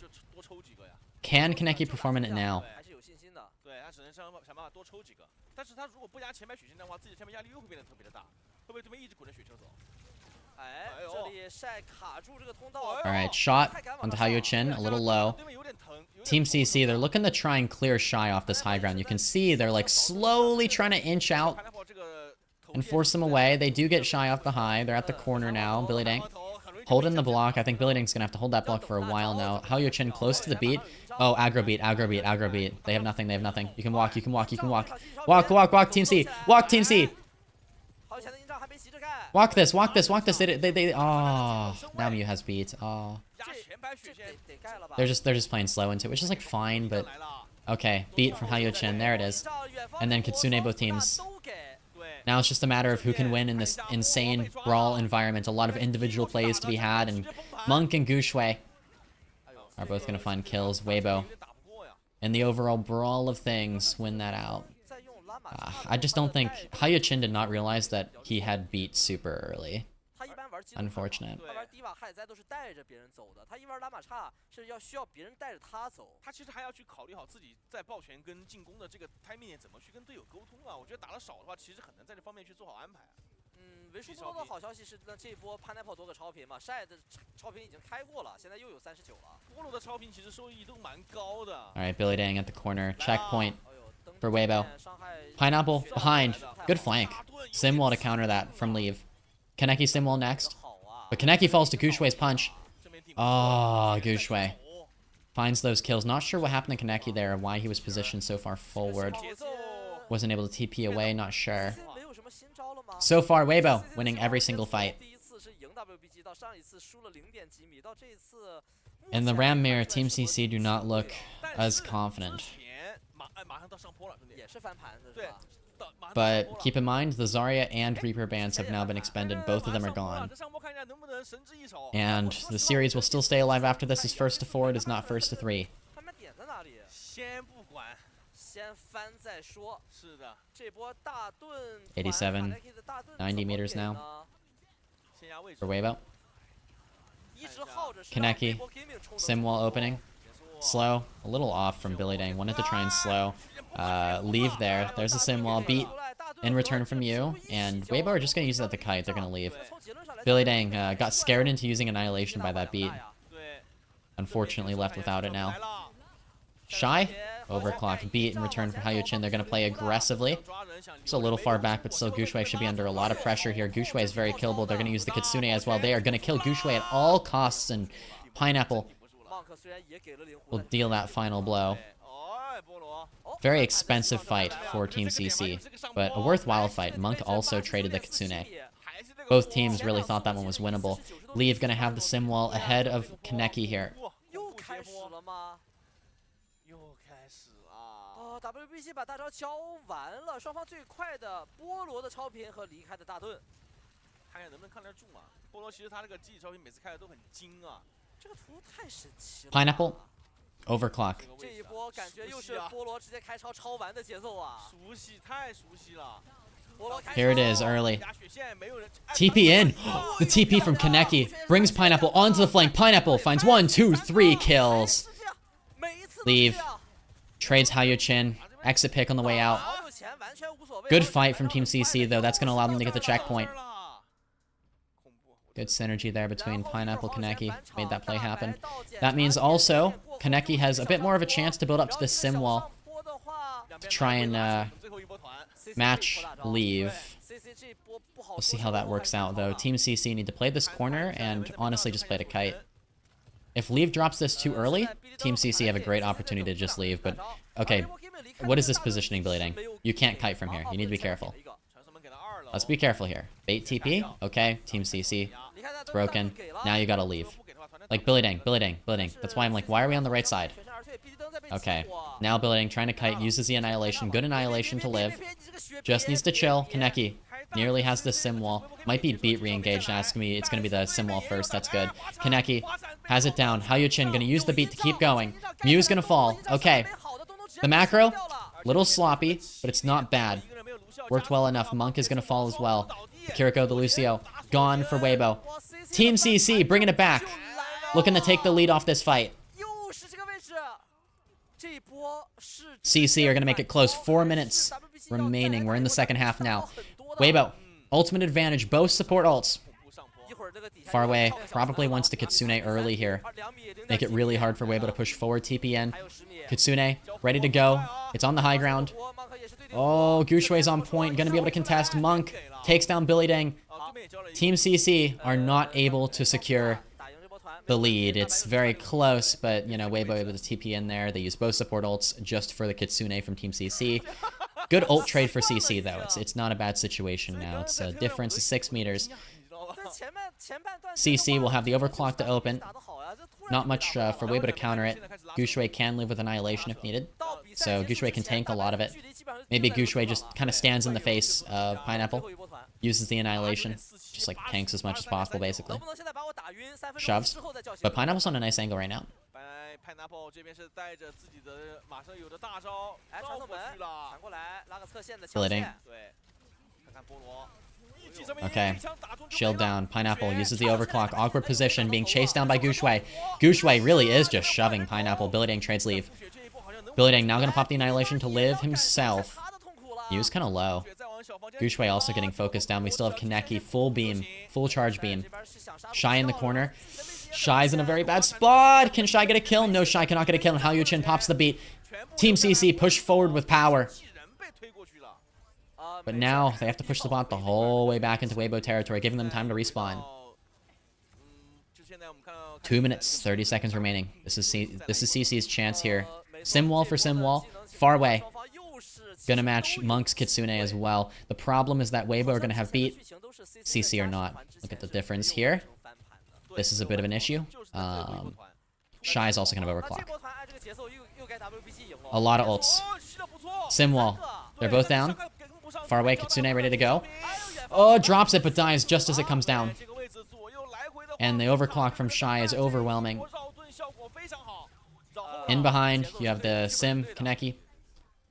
Can Kaneki perform in it now? 对，他只能想办法多抽几个，但是他如果不加前排血线的话，自己前排压力又会变得特别的大，会不会对面一直滚着血球走？哎，这里晒卡住这个通道。Alright, shot onto Hayochin, a little low. Team CC, they're looking to try and clear Shy off this high ground. You can see they're like slowly trying to inch out and force him away. They do get Shy off the high. They're at the corner now. Billy Dank holding the block. I think Billy Dank's gonna have to hold that block for a while now. Hayochin close to the beat. Oh, aggro beat, aggro beat, aggro beat. They have nothing, they have nothing. You can walk, you can walk, you can walk. Walk, walk, walk, Team C. Walk, Team C. Walk this, walk this, walk this. Oh, now Mew has beat. Oh. They're just playing slow into it, which is like fine, but okay. Beat from Hayochin, there it is. And then Kitsune both teams. Now it's just a matter of who can win in this insane brawl environment. A lot of individual plays to be had, and Monk and Gushui are both gonna find kills. Weibo, in the overall brawl of things, win that out. I just don't think Hayochin did not realize that he had beat super early. Unfortunate. 他一玩拉玛刹是需要别人带着他走，他其实还要去考虑好自己在抱拳跟进攻的这个 timing 怎么去跟队友沟通啊。我觉得打得少的话，其实很难在这方面去做好安排。为数不多的好消息是，这一波 Pineapple 多个超频嘛，晒的超频已经开过了，现在又有39了。菠萝的超频其实收益都蛮高的。All right, Billy Dang at the corner, checkpoint for Weibo. Pineapple behind, good flank. Simwall to counter that from Leave. Kaneki Simwall next, but Kaneki falls to Gushui's punch. Oh, Gushui finds those kills. Not sure what happened to Kaneki there, why he was positioned so far forward. Wasn't able to TP away, not sure. So far, Weibo winning every single fight. In the Ram Mirror, Team CC do not look as confident. But keep in mind, the Zarya and Reaper bans have now been expended. Both of them are gone. And the series will still stay alive after this. Is first to 4, it is not first to 3. 87, 90 meters now for Weibo. Kaneki, Simwall opening. Slow, a little off from Billy Dang. Wanted to try and slow. Leave there. There's a Simwall. Beat in return from you. And Weibo are just going to use it at the kite. They're going to leave. Billy Dang got scared into using Annihilation by that beat. Unfortunately left without it now. Shy, overclock, beat in return for Hayochin. They're going to play aggressively. It's a little far back, but still Gushui should be under a lot of pressure here. Gushui is very killable. They're going to use the Kitsune as well. They are going to kill Gushui at all costs, and Pineapple will deal that final blow. Very expensive fight for Team CC, but a worthwhile fight. Monk also traded the Kitsune. Both teams really thought that one was winnable. Leave going to have the Simwall ahead of Kaneki here. WBC 把大招交完了，双方最快的菠萝的超频和离开的大盾，看看能不能看得住嘛？菠萝其实他这个机体超频每次开的都很精啊，这个图太神奇了。Pineapple, overclock. 这一波感觉又是菠萝直接开超超完的节奏啊，熟悉，太熟悉了。 Here it is, early. TP in! The TP from Kaneki brings Pineapple onto the flank. Pineapple finds 1, 2, 3 kills. Leave. Trades Hayochin. Exit pick on the way out. Good fight from Team CC, though. That's going to allow them to get the checkpoint. Good synergy there between Pineapple and Kaneki. Made that play happen. That means also Kaneki has a bit more of a chance to build up to this Simwall to try and match Leave. We'll see how that works out, though. Team CC need to play this corner and honestly just play the kite. If Leave drops this too early, Team CC have a great opportunity to just leave, but okay, what is this positioning, Billy Dang? You can't kite from here. You need to be careful. Let's be careful here. Bait TP? Okay, Team CC. It's broken. Now you gotta leave. Like, Billy Dang, Billy Dang, Billy Dang. That's why I'm like, why are we on the right side? Okay, now Billy Dang trying to kite, uses the Annihilation. Good Annihilation to live. Just needs to chill. Kaneki nearly has the Simwall. Might be beat re-engaged. It's gonna be the Simwall first. That's good. Kaneki has it down. Hayochin gonna use the beat to keep going. Mew's gonna fall. Okay. The macro, little sloppy, but it's not bad. Worked well enough. Monk is going to fall as well. The Kiriko, the Lucio. Gone for Weibo. Team CC bringing it back. Looking to take the lead off this fight. CC are going to make it close. 4 minutes remaining. We're in the second half now. Weibo, ultimate advantage. Both support ults. Far away. Probably wants to Kitsune early here. Make it really hard for Weibo to push forward. TPN. Kitsune, ready to go. It's on the high ground. Oh, Gushue's on point. Gonna be able to contest. Monk takes down Billy Dang. Team CC are not able to secure the lead. It's very close, but, you know, Weibo able to TP in there. They use both support ults just for the Kitsune from Team CC. Good ult trade for CC, though. It's not a bad situation now. It's a difference of 6 meters. CC will have the overclock to open. Not much for Weibo to counter it. Gushue can live with Annihilation if needed. So Gushue can tank a lot of it. Maybe Gushue just kind of stands in the face of Pineapple. Uses the Annihilation. Just like tanks as much as possible, basically. Shoves. But Pineapple's on a nice angle right now. Splitting. Okay. Shield down. Pineapple uses the overclock. Awkward position. Being chased down by Gushue. Gushue really is just shoving Pineapple. Billy Dang trades leave. Billy Dang now going to pop the Annihilation to live himself. He was kind of low. Gushue also getting focused down. We still have Kaneki. Full beam. Full charge beam. Shy in the corner. Shy's in a very bad spot. Can Shy get a kill? No, Shy cannot get a kill. And Hao Yuchin pops the beat. Team CC push forward with power. But now they have to push the bot the whole way back into Weibo territory, giving them time to respawn. 2 minutes, 30 seconds remaining. This is CC's chance here. Simwall for Simwall. Far away. Gonna match Monk's Kitsune as well. The problem is that Weibo are gonna have beat. CC are not. Look at the difference here. This is a bit of an issue. Shy is also gonna overclock. A lot of ults. Simwall. They're both down. Far away, Kitsune ready to go. Oh, drops it, but dies just as it comes down. And the overclock from Shy is overwhelming. In behind, you have the Sim, Kaneki.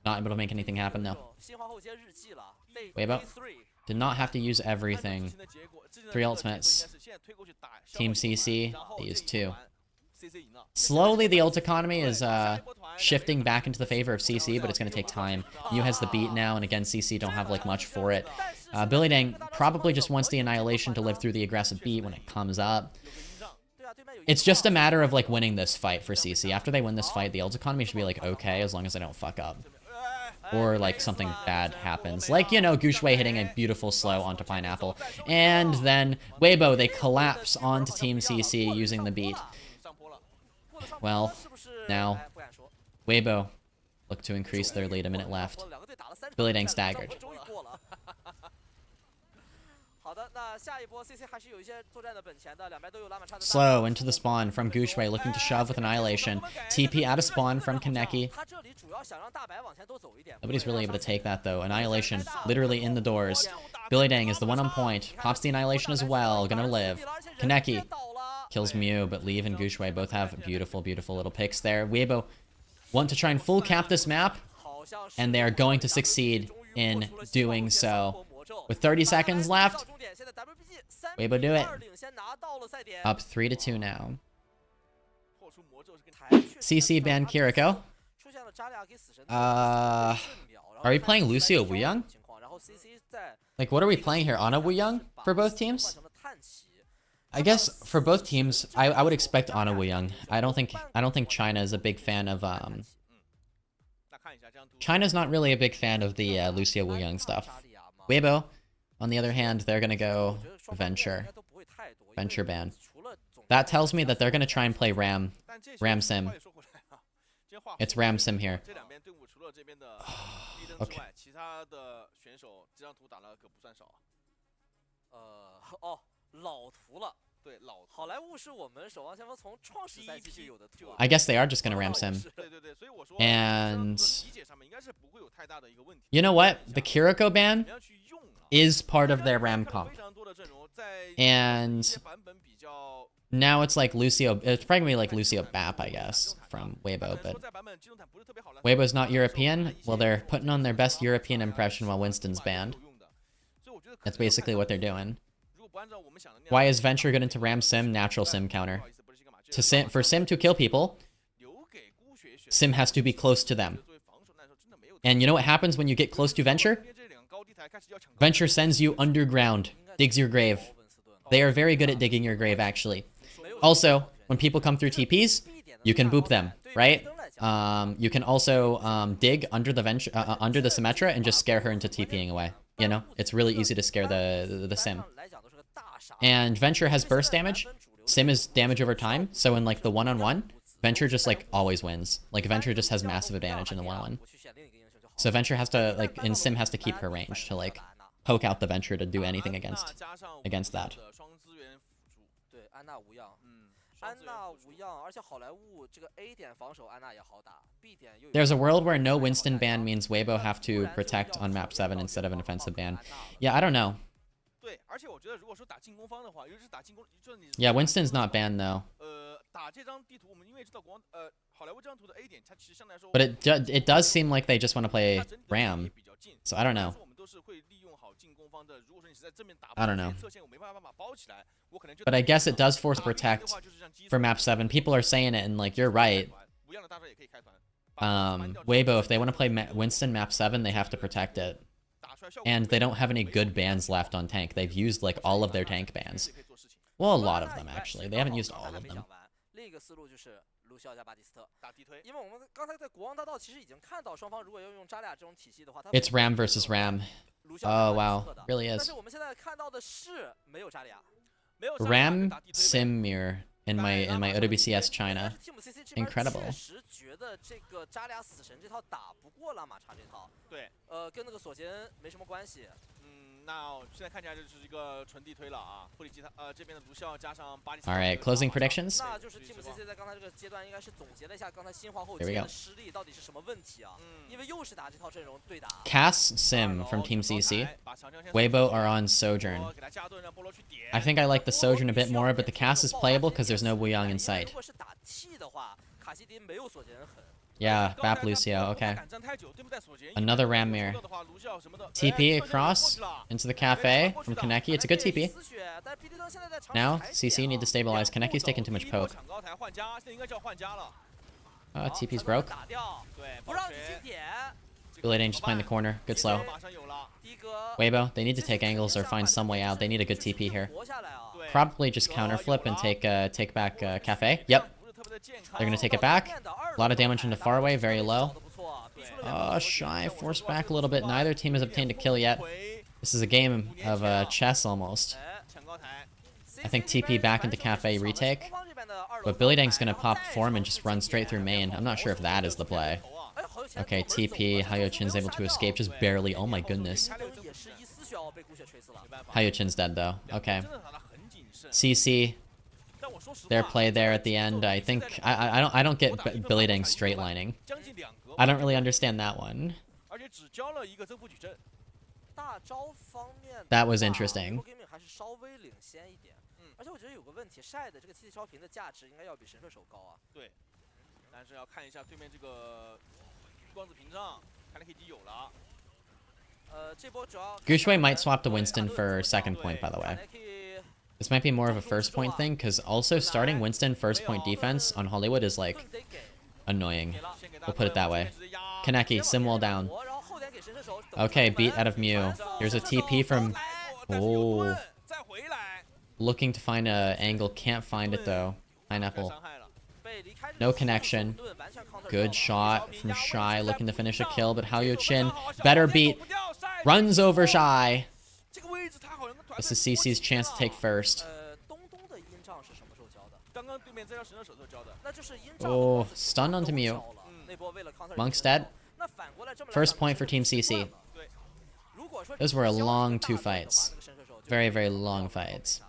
Not able to make anything happen, though. Weibo did not have to use everything. 3 ultimates. Team CC, they used 2. Slowly, the ult economy is shifting back into the favor of CC, but it's going to take time. Yu has the beat now, and again, CC don't have like much for it. Billy Dang probably just wants the Annihilation to live through the aggressive beat when it comes up. It's just a matter of like winning this fight for CC. After they win this fight, the ult economy should be like okay, as long as they don't fuck up. Or like something bad happens. Like, you know, Gushue hitting a beautiful slow onto Pineapple. And then Weibo, they collapse onto Team CC using the beat. Well, now, Weibo look to increase their lead. A minute left. Billy Dang staggered. Slow into the spawn from Gushue, looking to shove with Annihilation. TP out of spawn from Kaneki. Nobody's really able to take that, though. Annihilation literally in the doors. Billy Dang is the one on point. Pops the Annihilation as well. Gonna live. Kaneki kills Mew, but Leave and Gushue both have beautiful, beautiful little picks there. Weibo want to try and full cap this map, and they are going to succeed in doing so. With 30 seconds left, Weibo do it. Up 3-2 now. CC ban Kiriko. Are we playing Lucio Wuyang? Like, what are we playing here? Ana Wuyang for both teams? I guess for both teams, I would expect Ana Wuyang. I don't think China is a big fan of China's not really a big fan of the Lucio Wuyang stuff. Weibo, on the other hand, they're gonna go Venture ban. That tells me that they're gonna try and play Ram Sim. It's Ram Sim here. Okay. I guess they are just gonna Ram Sim. And you know what? The Kiriko ban is part of their Ram comp. And Now it's like Lucio. It's probably gonna be like Lucio Bap, I guess, from Weibo. But Weibo's not European. Well, they're putting on their best European impression while Winston's banned. That's basically what they're doing. Why is Venture good into Ram Sim? Natural Sim counter. For Sim to kill people, Sim has to be close to them. And you know what happens when you get close to Venture? Venture sends you underground, digs your grave. They are very good at digging your grave, actually. Also, when people come through TPs, you can boop them, right? You can also dig under the Symmetra and just scare her into TPing away. You know, it's really easy to scare the Sim. And Venture has burst damage. Sim is damage over time. So in like the one-on-one, Venture just like always wins. Like Venture just has massive advantage in the one-on-one. So Venture has to like in Sim has to keep her range to like poke out the Venture to do anything against that. There's a world where no Winston ban means Weibo have to protect on map 7 instead of an offensive ban. Yeah, I don't know. Yeah, Winston's not banned though. But it does seem like they just want to play Ram. So I don't know. I don't know. But I guess it does force protect for map 7. People are saying it and like you're right. Weibo, if they want to play Winston map 7, they have to protect it. And they don't have any good bans left on tank. They've used like all of their tank bans. Well, a lot of them actually. They haven't used all of them. It's Ram versus Ram. Oh wow, really is. Ram Simmir in my OWCS China. Incredible. Alright, closing predictions? Here we go. Cass Sim from Team CC. Weibo are on Sojourn. I think I like the Sojourn a bit more, but the Cass is playable because there's no Wuyang in sight. Yeah, Bap Lucio, okay. Another Rammir. TP across into the cafe from Kaneki. It's a good TP. Now, CC need to stabilize. Kaneki's taking too much poke. TP's broke. Belating just playing the corner. Good slow. Weibo, they need to take angles or find some way out. They need a good TP here. Probably just counter flip and take back cafe. Yep. They're gonna take it back. A lot of damage into far away, very low. Shy forced back a little bit. Neither team has obtained a kill yet. This is a game of chess almost. I think TP back into cafe retake. But Billy Dang's gonna pop form and just run straight through main. I'm not sure if that is the play. Okay, TP. Hayochin's able to escape just barely. Oh my goodness. Hayochin's dead though. Okay. CC. Their play there at the end, I think I don't get Billy Dang straight lining. I don't really understand that one. That was interesting. Gushui might swap to Winston for second point, by the way. This might be more of a first point thing, because also starting Winston first point defense on Hollywood is, like, annoying. We'll put it that way. Kaneki, Simwall down. Okay, beat out of Mew. Here's a TP from... Oh. Looking to find a angle, can't find it, though. Pineapple. No connection. Good shot from Shy, looking to finish a kill, but Hayochin, better beat. Runs over Shy. This is CC's chance to take first. Oh, stun onto Mew. Monk's dead. First point for Team CC. Those were a long 2 fights. Very, very long fights.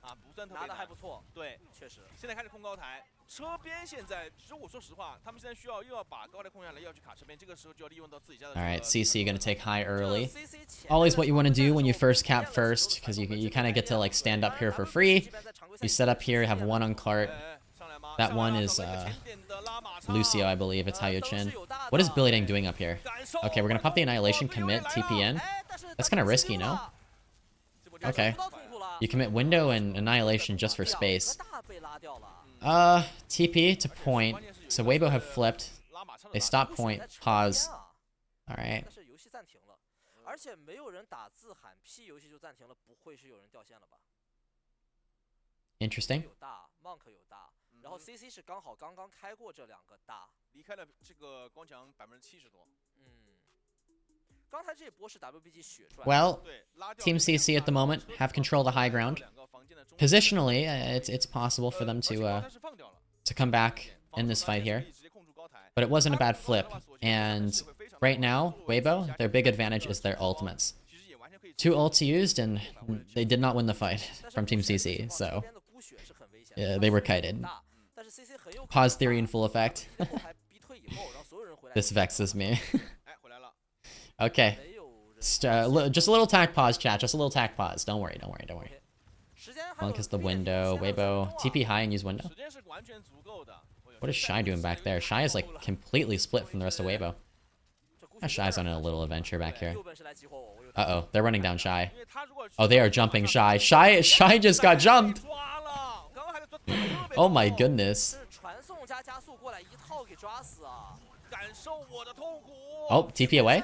啊，不算特别难，拿的还不错。对，确实。现在开始控高台，车边现在，其实我说实话，他们现在需要又要把高台控下来，又要去卡车边，这个时候就要利用到自己家的。All right, CC gonna take high early. Always what you want to do when you first cap first, because you kind of get to like stand up here for free. You set up here, have one on cart. That one is Lucio, I believe. It's Hayochin. What is Billy Dang doing up here? Okay, we're gonna pop the Annihilation, commit TPN. That's kind of risky, no? Okay. You commit window and Annihilation just for space. TP to point. So Weibo have flipped. They stop point, pause. Alright. Interesting. 然后 CC 是刚好刚刚开过这两个大，离开了这个光墙70%多。刚才这波是 WBG 血赚。Well, Team CC at the moment have control of the high ground. Positionally, it's possible for them to come back in this fight here. But it wasn't a bad flip. And right now, Weibo, their big advantage is their ultimates. 2 ults used, and they did not win the fight from Team CC, so yeah, they were kited. Pause theory in full effect. This vexes me. Okay. Just a little tack pause, chat. Just a little tack pause. Don't worry. Monk is the window. Weibo, TP high and use window. What is Shy doing back there? Shy is like completely split from the rest of Weibo. Shy's on a little adventure back here. Uh-oh, they're running down Shy. Oh, they are jumping Shy. Shy just got jumped! Oh my goodness. Oh, TP away?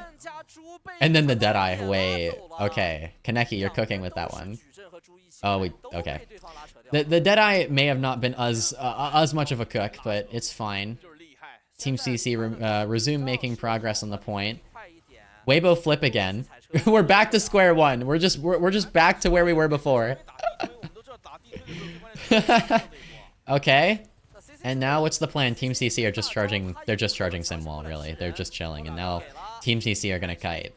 And then the Deadeye. Wait, okay. Kaneki, you're cooking with that one. Oh, okay. The Deadeye may have not been as much of a cook, but it's fine. Team CC resume making progress on the point. Weibo flip again. We're back to square one. We're just back to where we were before. Okay. And now what's the plan? Team CC are just charging. They're just charging Simwall, really. They're just chilling. And now Team CC are gonna kite.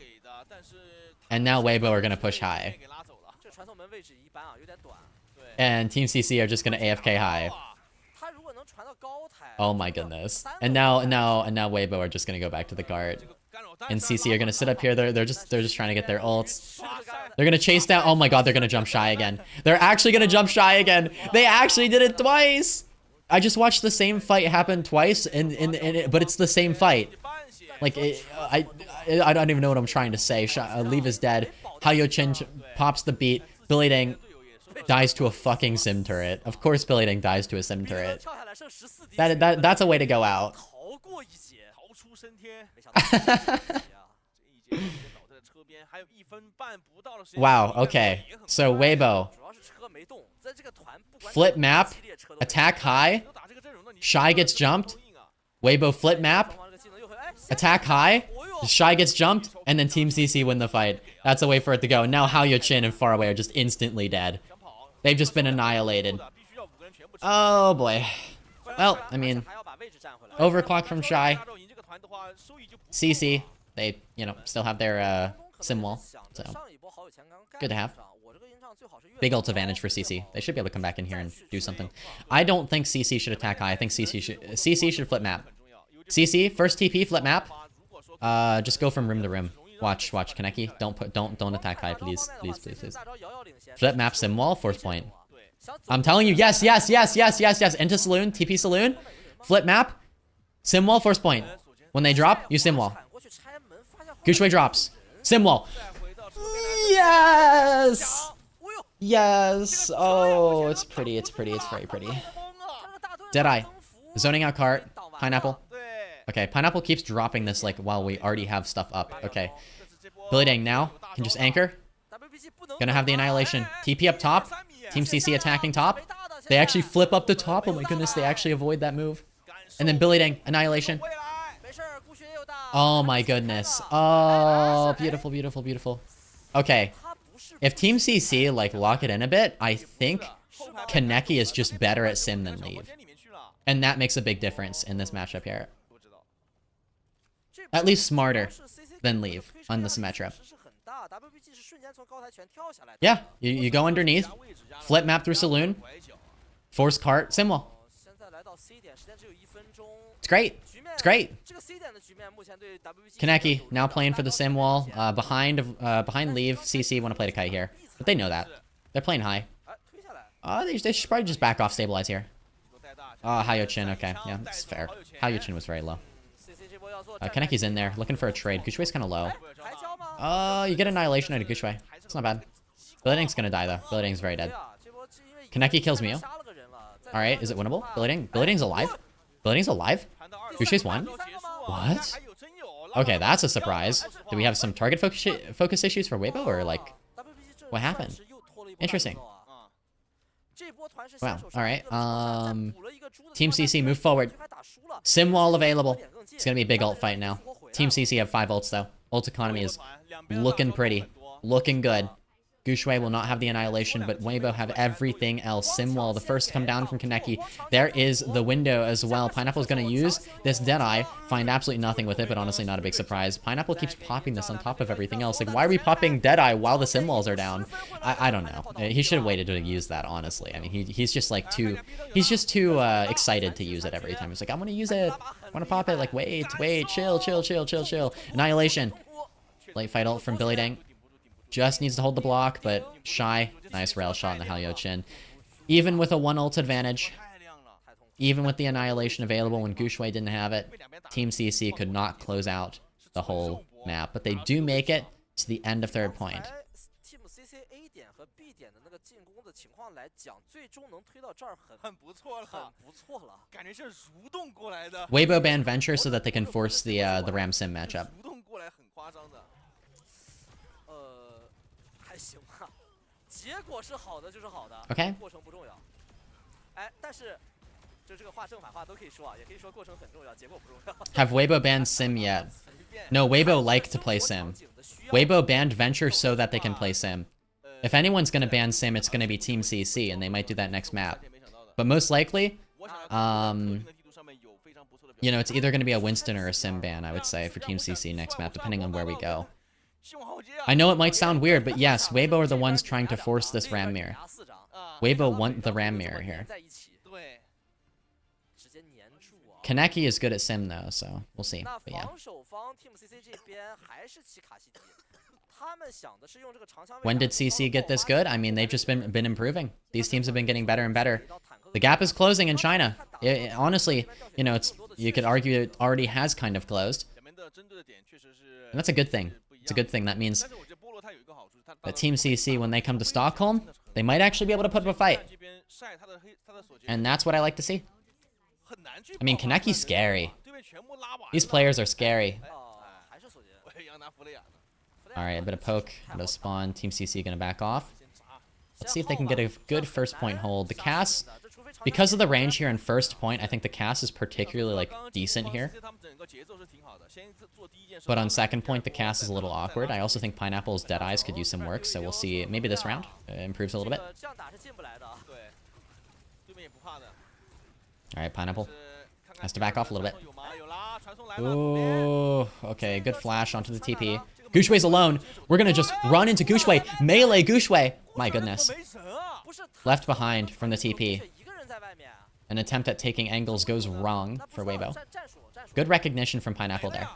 And now Weibo are gonna push high. And Team CC are just gonna AFK high. Oh my goodness. And now Weibo are just gonna go back to the cart. And CC are gonna sit up here. They're just trying to get their ults. They're gonna chase down. Oh my god, they're gonna jump Shy again. They're actually gonna jump Shy again. They actually did it twice. I just watched the same fight happen twice, but it's the same fight. Like I don't even know what I'm trying to say. Leave is dead. Hayochin pops the beat. Billy Dang dies to a fucking sim turret. Of course Billy Dang dies to a sim turret. That's a way to go out. Wow, okay. So Weibo. Flip map. Attack high. Shy gets jumped. Weibo flip map. Attack high. Shy gets jumped. And then Team CC win the fight. That's a way for it to go. And now Hayochin and Far Away are just instantly dead. They've just been annihilated. Oh boy. Well, I mean, overclock from Shy. CC, they, still have their sim wall, so good to have. Big ult advantage for CC. They should be able to come back in here and do something. I don't think CC should attack high. I think CC should flip map. CC, first TP, flip map. Just go from room to room. Watch, Kaneki. Don't attack high, please. Flip map sim wall, force point. I'm telling you, yes. Into saloon, TP saloon. Flip map. Sim wall, force point. When they drop, you sim wall. Gushway drops. Sim wall. Yes! Yes! Oh, it's pretty. It's very pretty. Deadeye. Zoning out cart. Pineapple. Okay, Pineapple keeps dropping this like while we already have stuff up. Okay. Billy Dang now can just anchor. Gonna have the Annihilation. TP up top. Team CC attacking top. They actually flip up the top. Oh my goodness, they actually avoid that move. And then Billy Dang, Annihilation. Oh my goodness. Oh, beautiful. Okay. If Team CC like lock it in a bit, I think Kaneki is just better at sim than leave. And that makes a big difference in this matchup here. At least smarter than leave on the Symmetra. Yeah, you go underneath, flip map through saloon, force cart, sim wall. It's great. It's great. Kaneki now playing for the sim wall. Behind leave. CC want to play to kite here, but they know that. They're playing high. They should probably just back off, stabilize here. Oh, Hayochin. Okay, yeah, that's fair. Hayochin was very low. Kaneki's in there, looking for a trade. Gushwei's kind of low. You get Annihilation out of Gushwei. It's not bad. Billiting's gonna die, though. Billiting's very dead. Kaneki kills Mew. Alright, is it winnable? Billiting's alive? Billiting's alive? Gushwei's won? What? Okay, that's a surprise. Do we have some target focus issues for Weibo, or, like, what happened? Interesting. Wow, alright. Team CC, move forward. Sim wall available. It's gonna be a big ult fight now. Team CC have 5 ults, though. Ult economy is looking pretty. Looking good. Gushwei will not have the Annihilation, but Weibo have everything else. Simwall, the first to come down from Kaneki. There is the window as well. Pineapple's going to use this Deadeye. Find absolutely nothing with it, but honestly not a big surprise. Pineapple keeps popping this on top of everything else. Like, why are we popping Deadeye while the Simwalls are down? I don't know. He should have waited to use that, honestly. I mean, he's just like too... He's just too excited to use it every time. He's like, I want to use it. I want to pop it. Like, wait, chill. Annihilation. Late fight ult from Billy Dang. Just needs to hold the block, but shy. Nice rail shot in the Halyochin. Even with a 1 ult advantage, even with the Annihilation available when Gushwei didn't have it, Team CC could not close out the whole map. But they do make it to the end of third point. Weibo banned Venture so that they can force the Ram Sim matchup. Okay. Have Weibo banned Sim yet? No, Weibo like to play Sim. Weibo banned Venture so that they can play Sim. If anyone's gonna ban Sim, it's gonna be Team CC, and they might do that next map. But most likely, you know, it's either gonna be a Winston or a Sim ban, I would say, for Team CC next map, depending on where we go. I know it might sound weird, but yes, Weibo are the ones trying to force this Ram mirror. Weibo want the Ram mirror here. Kaneki is good at Sim, though, so we'll see. But yeah. When did CC get this good? I mean, they've just been improving. These teams have been getting better and better. The gap is closing in China. Honestly, you know, you could argue it already has kind of closed. And that's a good thing. It's a good thing. That means that Team CC, when they come to Stockholm, they might actually be able to put up a fight. And that's what I like to see. I mean, Kaneki's scary. These players are scary. Alright, a bit of poke, a bit of spawn. Team CC gonna back off. Let's see if they can get a good first point hold. The Cass, because of the range here in first point, I think the Cass is particularly, like, decent here. But on second point, the Cass is a little awkward. I also think Pineapple's Deadeyes could use some work, so we'll see. Maybe this round improves a little bit. Alright, Pineapple has to back off a little bit. Ooh, okay, good flash onto the TP. Gushwei's alone. We're gonna just run into Gushwei. Melee Gushwei. My goodness. Left behind from the TP. An attempt at taking angles goes wrong for Weibo. Good recognition from Pineapple there.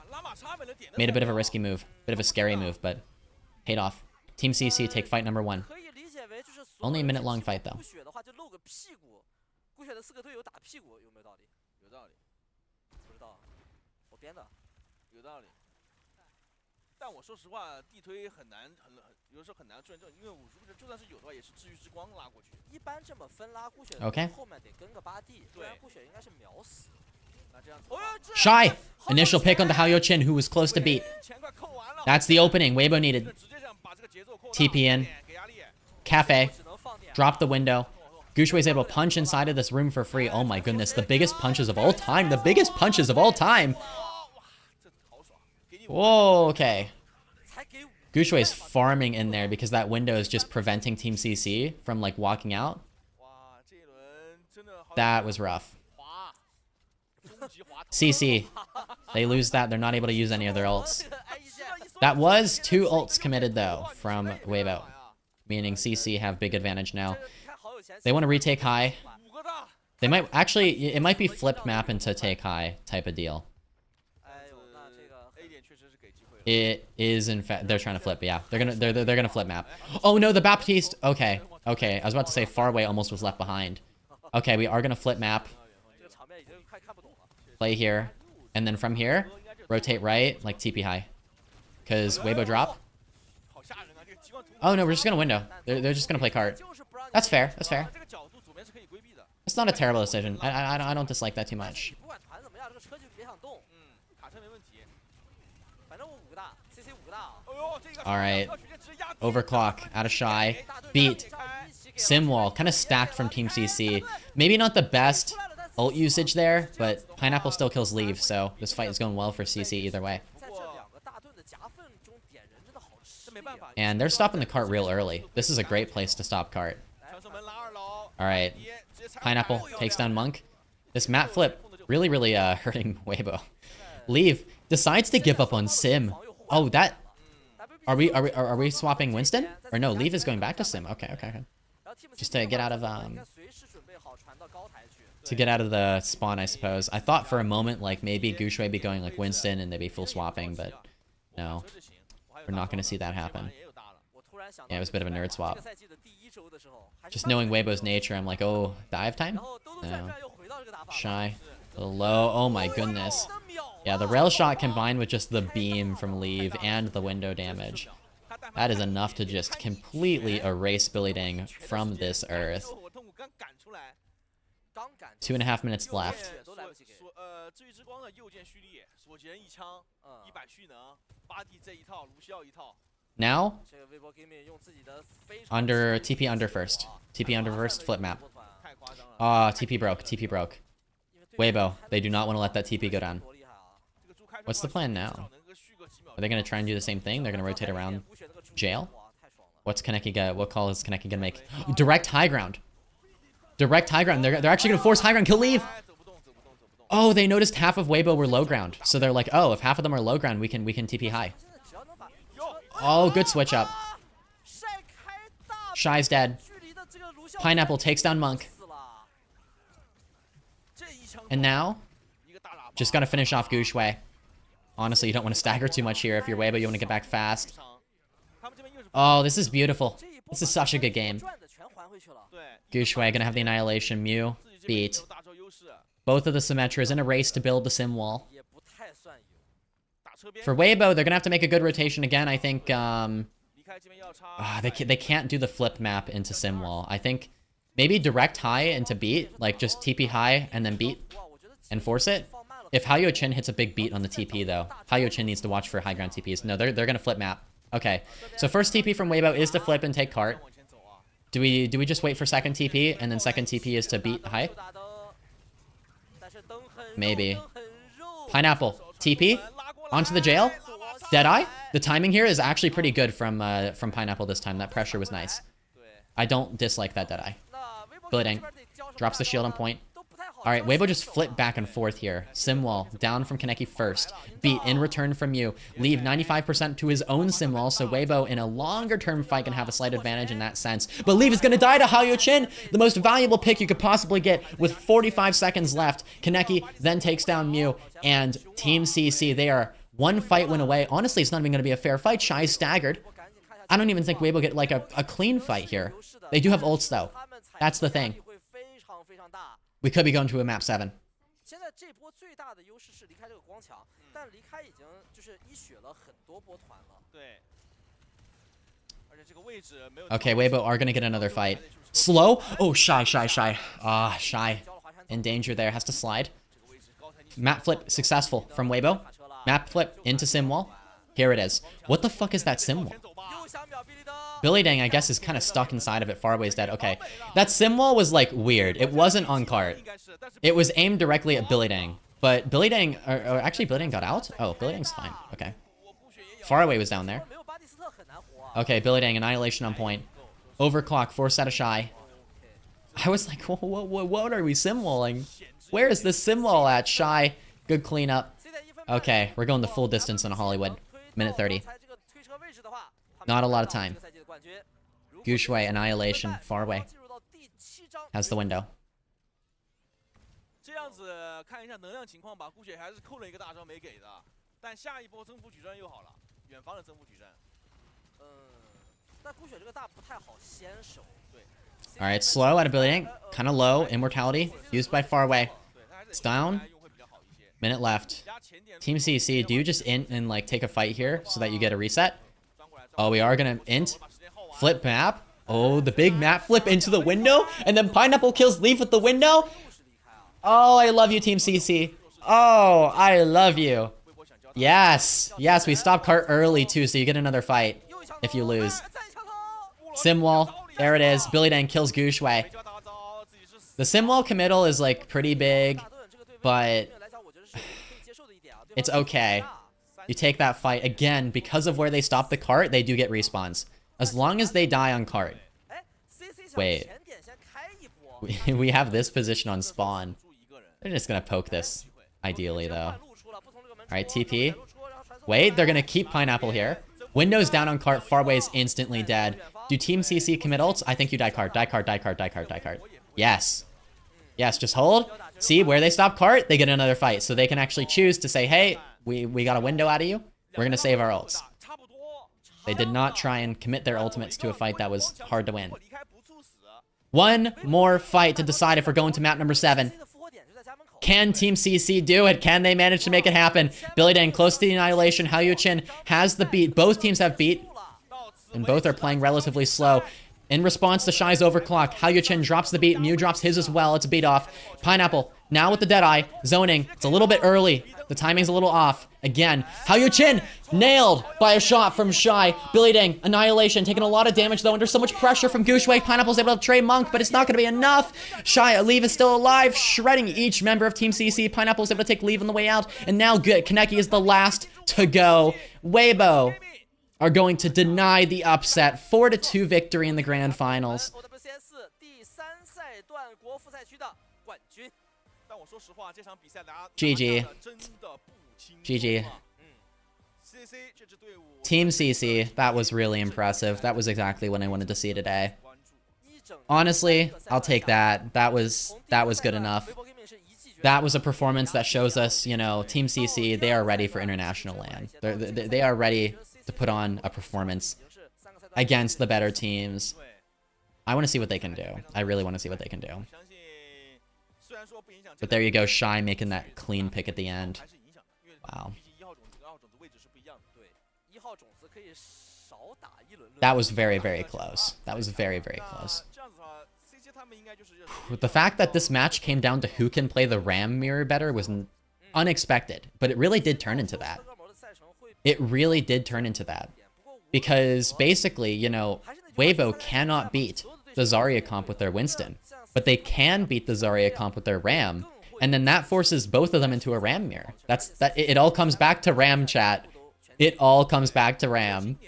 Made a bit of a risky move. Bit of a scary move, but paid off. Team CC take fight number 1. Only a minute-long fight, though. Okay. Shy! Initial pick on the Halyochin, who was close to beat. That's the opening Weibo needed. TP in. Cafe. Drop the window. Gushwei's able to punch inside of this room for free. Oh my goodness, the biggest punches of all time. The biggest punches of all time. Whoa, okay. Gushwei's farming in there because that window is just preventing Team CC from, like, walking out. That was rough. CC, they lose that. They're not able to use any of their ults. That was 2 ults committed, though, from Weibo. Meaning CC have big advantage now. They want to retake high. They might... Actually, it might be flip map into take high type of deal. It is, in fact... They're trying to flip, yeah. They're gonna flip map. Oh, no, the Baptiste... Okay. Okay, I was about to say Farway almost was left behind. Okay, we are gonna flip map. Play here. And then from here, rotate right, like TP high. Because Weibo drop. Oh no, we're just gonna window. They're just gonna play cart. That's fair. That's fair. It's not a terrible decision. I don't dislike that too much. All right. Overclock out of shy. Beat. Simwall kind of stacked from Team CC. Maybe not the best ult usage there, but Pineapple still kills Leave, so this fight is going well for CC either way. And they're stopping the cart real early. This is a great place to stop cart. Alright. Pineapple takes down Monk. This map flip really hurting Weibo. Leave decides to give up on Sim. Oh, that... Are we swapping Winston? Or no, Leave is going back to Sim. Okay. Just to get out of the spawn, I suppose. I thought for a moment like maybe Goosh would be going like Winston and they'd be full swapping, but no. We're not going to see that happen. Yeah, it was a bit of a nerd swap. Just knowing Weibo's nature, I'm like, oh, dive time? No. Shy. A little low. Oh my goodness. Yeah, the rail shot combined with just the beam from Leave and the window damage. That is enough to just completely erase Billy Dang from this earth. 2.5 minutes left. Now, TP under first. TP under first, flip map. Ah, TP broke. Weibo, they do not want to let that TP go down. What's the plan now? Are they going to try and do the same thing? They're going to rotate around jail? What's Kaneki what call is Kaneki going to make? Direct high ground. Direct high ground. They're actually going to force high ground. Kill Leave. Oh, they noticed half of Weibo were low ground. So they're like, oh, if half of them are low ground, we can TP high. Oh, good switch up. Shy's dead. Pineapple takes down Monk. And now, just gotta finish off Goosh. Honestly, you don't want to stagger too much here. If you're Weibo, you want to get back fast. Oh, this is beautiful. This is such a good game. Goosh gonna have the Annihilation. Mew, beat. Both of the Symmetras in a race to build the sim wall. For Weibo, they're gonna have to make a good rotation again. I think they can't do the flip map into sim wall. I think maybe direct high into beat, like just TP high and then beat and force it. If Hyo Chin hits a big beat on the TP though, Hyo Chin needs to watch for high ground TPs. No, they're gonna flip map. Okay, so first TP from Weibo is to flip and take cart. Do we just wait for second TP and then second TP is to beat high? Maybe. Pineapple TP onto the jail. Deadeye. The timing here is actually pretty good from Pineapple this time. That pressure was nice. I don't dislike that Deadeye. Billy Dang drops the shield on point. All right, Weibo just flipped back and forth here. Simwall down from Kaneki first. Beat in return from you. Leave 95% to his own Simwall, so Weibo in a longer term fight can have a slight advantage in that sense. But Leave is going to die to Hyo Chin, the most valuable pick you could possibly get with 45 seconds left. Kaneki then takes down Mew, and Team CC, they are one fight win away. Honestly, it's not even going to be a fair fight. Shy's staggered. I don't even think Weibo get like a clean fight here. They do have ults though. That's the thing. We could be going to a map 7. Okay, Weibo are going to get another fight. Slow? Oh, Shy. Ah, Shy. In danger there. Has to slide. Map flip successful from Weibo. Map flip into Simwall. Here it is. What the fuck is that Simwall? Billy Dang, I guess, is kind of stuck inside of it. Faraway's dead. Okay. That Simwall was, like, weird. It wasn't on cart. It was aimed directly at Billy Dang. But Billy Dang... Or actually, Billy Dang got out? Oh, Billy Dang's fine. Okay. Faraway was down there. Okay, Billy Dang, Annihilation on point. Overclock, force out of Shy. I was like, what are we Simwalling? Where is this Simwall at, Shy? Good cleanup. Okay, we're going the full distance on Hollywood. Minute 30. Not a lot of time. Guxue, Annihilation, far away. Has the window. 这样子看一下能量情况吧，顾雪还是扣了一个大招没给的，但下一波征服矩阵又好了，远方的征服矩阵。但顾雪这个大不太好先手。对。Alright, slow at ability. Kind of low. Immortality. Used by far away. It's down. Minute left. Team CC, do you just int and like take a fight here so that you get a reset? Oh, we are gonna int. Flip map. Oh, the big map flip into the window. And then Pineapple kills Leaf with the window. Oh, I love you, Team CC. Oh, I love you. Yes. Yes, we stop cart early too, so you get another fight if you lose. Simwall. There it is. Billy Dang kills Guxue. The Simwall committal is like pretty big, but it's okay. You take that fight. Again, because of where they stop the cart, they do get respawns. As long as they die on cart. Wait. We have this position on spawn. They're just gonna poke this, ideally, though. Alright, TP. Wait, they're gonna keep Pineapple here. Windows down on cart, Farway is instantly dead. Do Team CC commit ults? I think you die cart, die cart, die cart, die cart, die cart. Yes. Yes, just hold. See, where they stop cart, they get another fight. So they can actually choose to say, hey, we got a window out of you. We're gonna save our ults. They did not try and commit their ultimates to a fight that was hard to win. One more fight to decide if we're going to map number 7. Can Team CC do it? Can they manage to make it happen? Billy Dang close to the Annihilation. Hao Yuqin has the beat. Both teams have beat. And both are playing relatively slow. In response to Shy's overclock, Hao Yuqin drops the beat. Mew drops his as well. It's a beat off. Pineapple, now with the Deadeye. Zoning. It's a little bit early. The timing's a little off. Again, Hao Yuqin nailed by a shot from Shy. Billy Dang, Annihilation, taking a lot of damage though under so much pressure from Guxue. Pineapple's able to trade Monk, but it's not going to be enough. Shy, Leave is still alive, shredding each member of Team CC. Pineapple's able to take Leave on the way out, and now good. Kaneki is the last to go. Weibo are going to deny the upset. 4-2 victory in the grand finals. GG. GG. Team CC, that was really impressive. That was exactly what I wanted to see today. Honestly, I'll take that. That was good enough. That was a performance that shows us, you know, Team CC, they are ready for international LAN. They are ready to put on a performance against the better teams. I want to see what they can do. I really want to see what they can do. But there you go, Shy making that clean pick at the end. Wow. That was very, very close. That was very, very close. The fact that this match came down to who can play the Ram mirror better was unexpected, but it really did turn into that. It really did turn into that. Because basically, you know, Weibo cannot beat the Zarya comp with their Winston, but they can beat the Zarya comp with their Ram, and then that forces both of them into a Ram mirror. It all comes back to Ram, chat. It all comes back to Ram.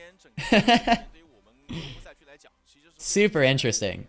Super interesting.